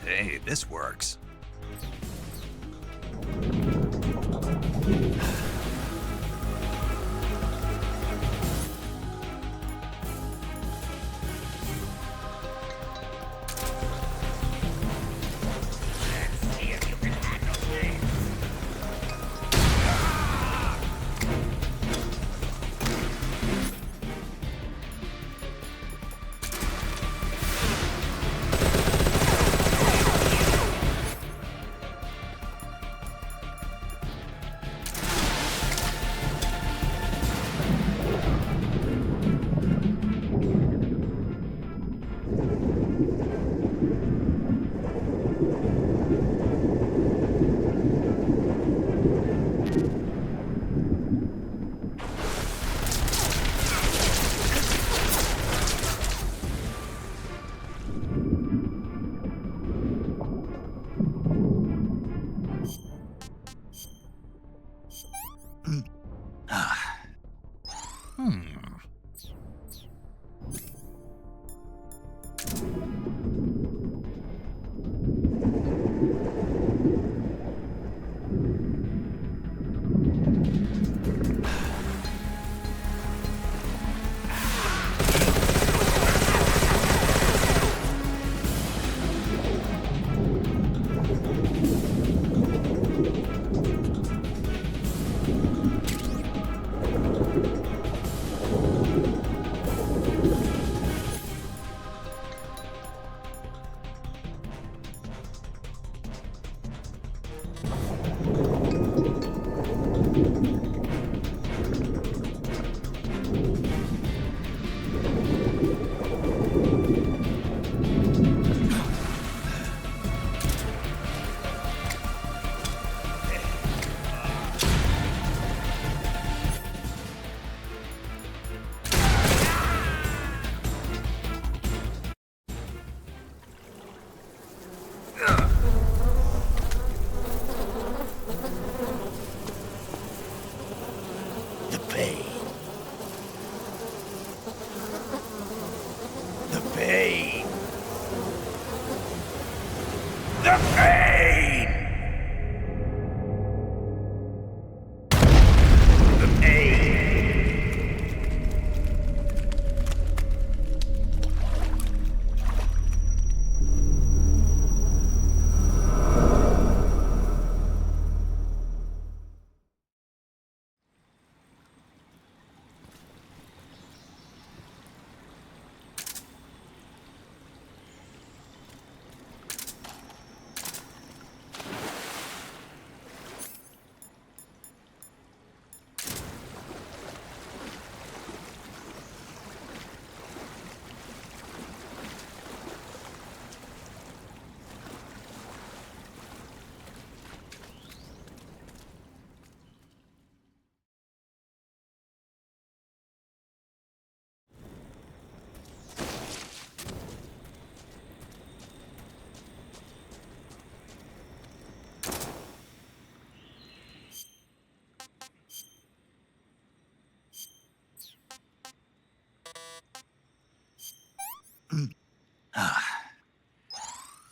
Hey, this works.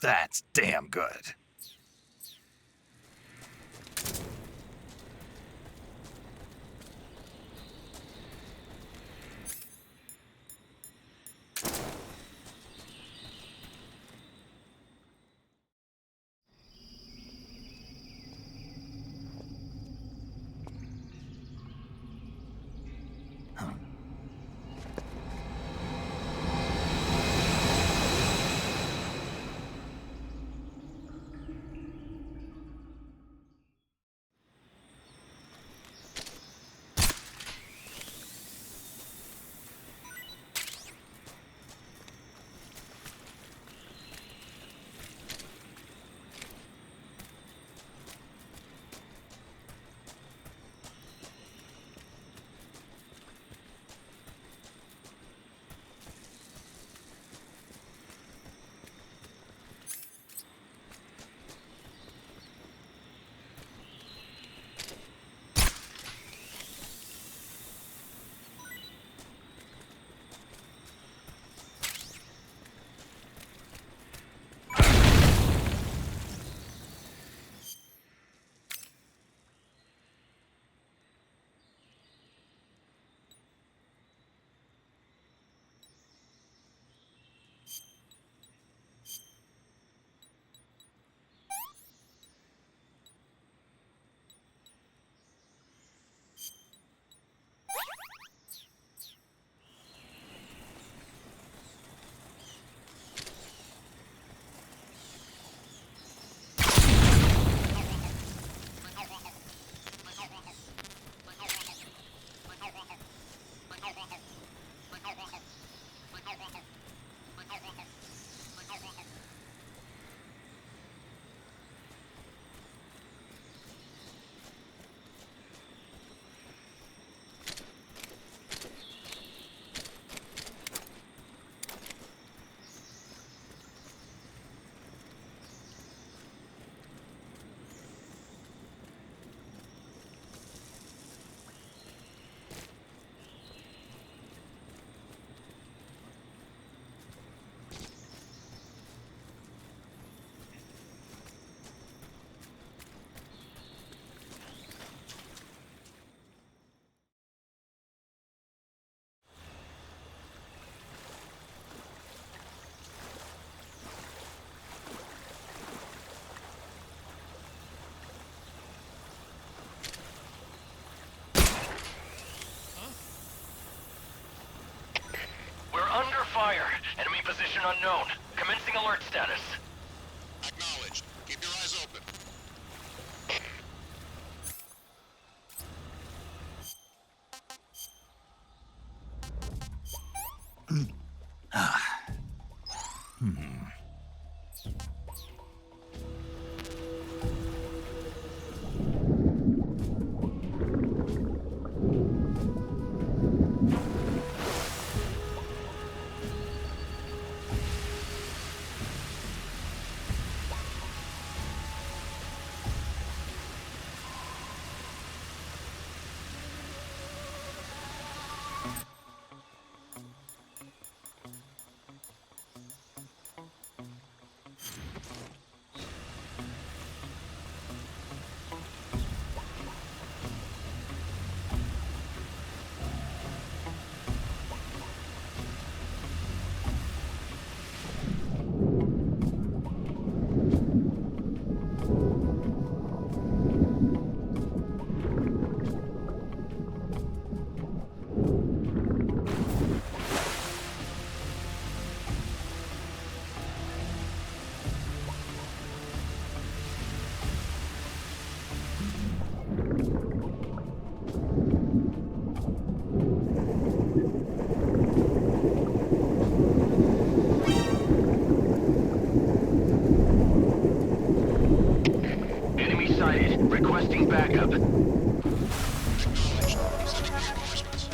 That's damn good. unknown. Commencing alert status. Acknowledged. Keep your eyes open. Enemy sighted. Requesting backup. Acknowledged. Sending reinforcements.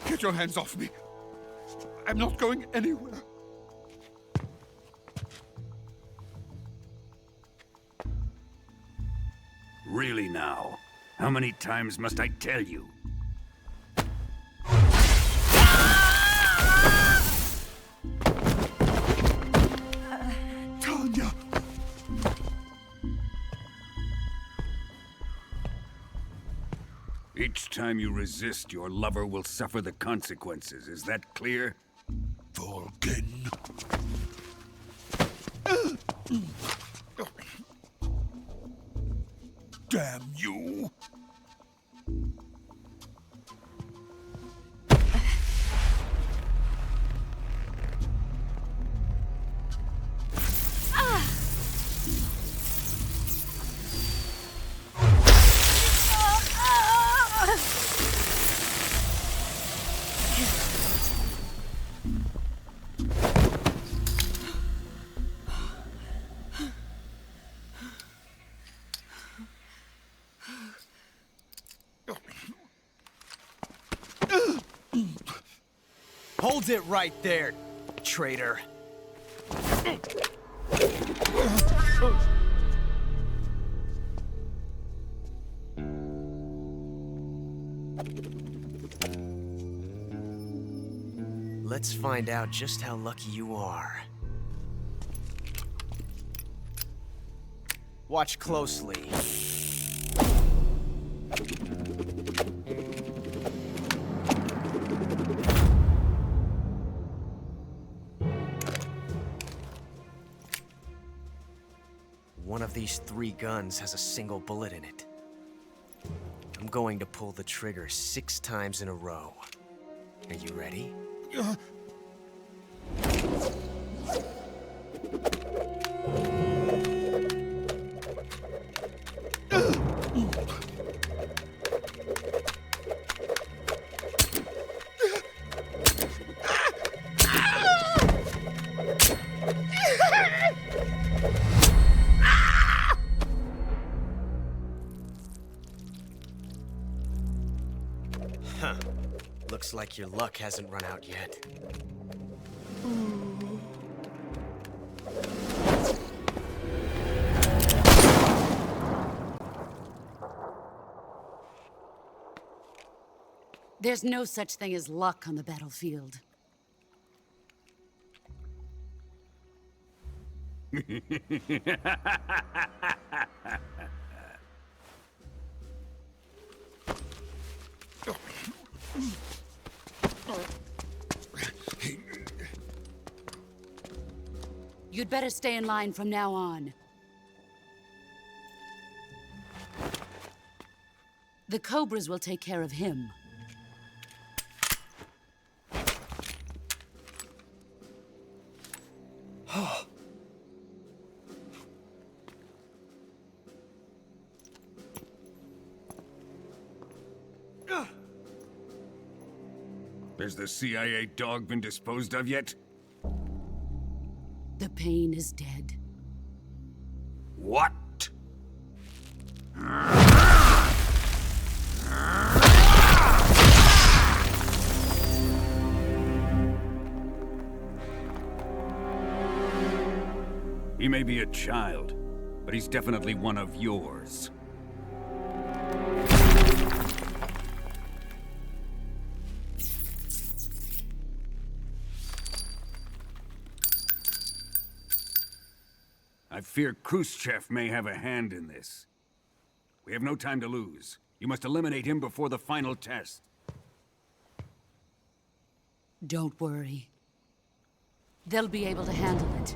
Get your hands off me. I'm not going anywhere. Really now? How many times must I tell you? Tanya! Each time you resist, your lover will suffer the consequences. Is that clear? Volgin. Damn you! Hold it right there, traitor. Let's find out just how lucky you are. Watch closely. One of these 3 guns has a single bullet in it. I'm going to pull the trigger 6 times in a row. Are you ready? Huh. Looks like your luck hasn't run out yet. There's no such thing as luck on the battlefield. You'd better stay in line from now on. The Cobras will take care of him. Has the CIA dog been disposed of yet? The pain is dead. What? He may be a child, but he's definitely one of yours. I fear Khrushchev may have a hand in this. We have no time to lose. You must eliminate him before the final test. Don't worry. They'll be able to handle it.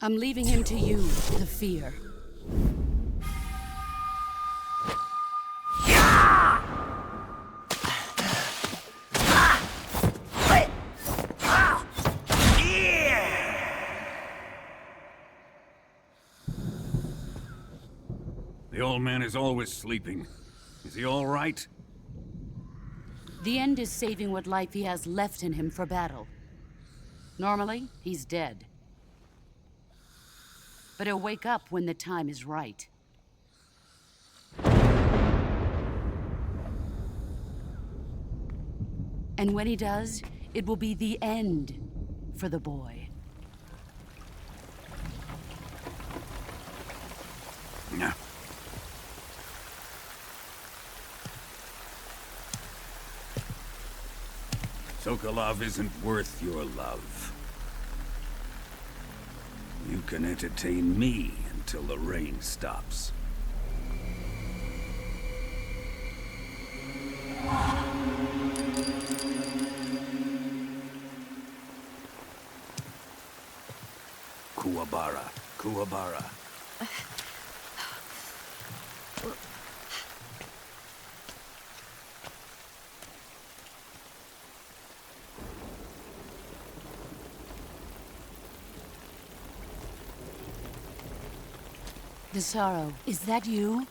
I'm leaving him to you, the fear. The old man is always sleeping. Is he all right? The end is saving what life he has left in him for battle. Normally, he's dead. But he'll wake up when the time is right. And when he does, it will be the end for the boy. No. Sokolov isn't worth your love. You can entertain me until the rain stops. Kuwabara, Kuwabara. Desaro, is that you?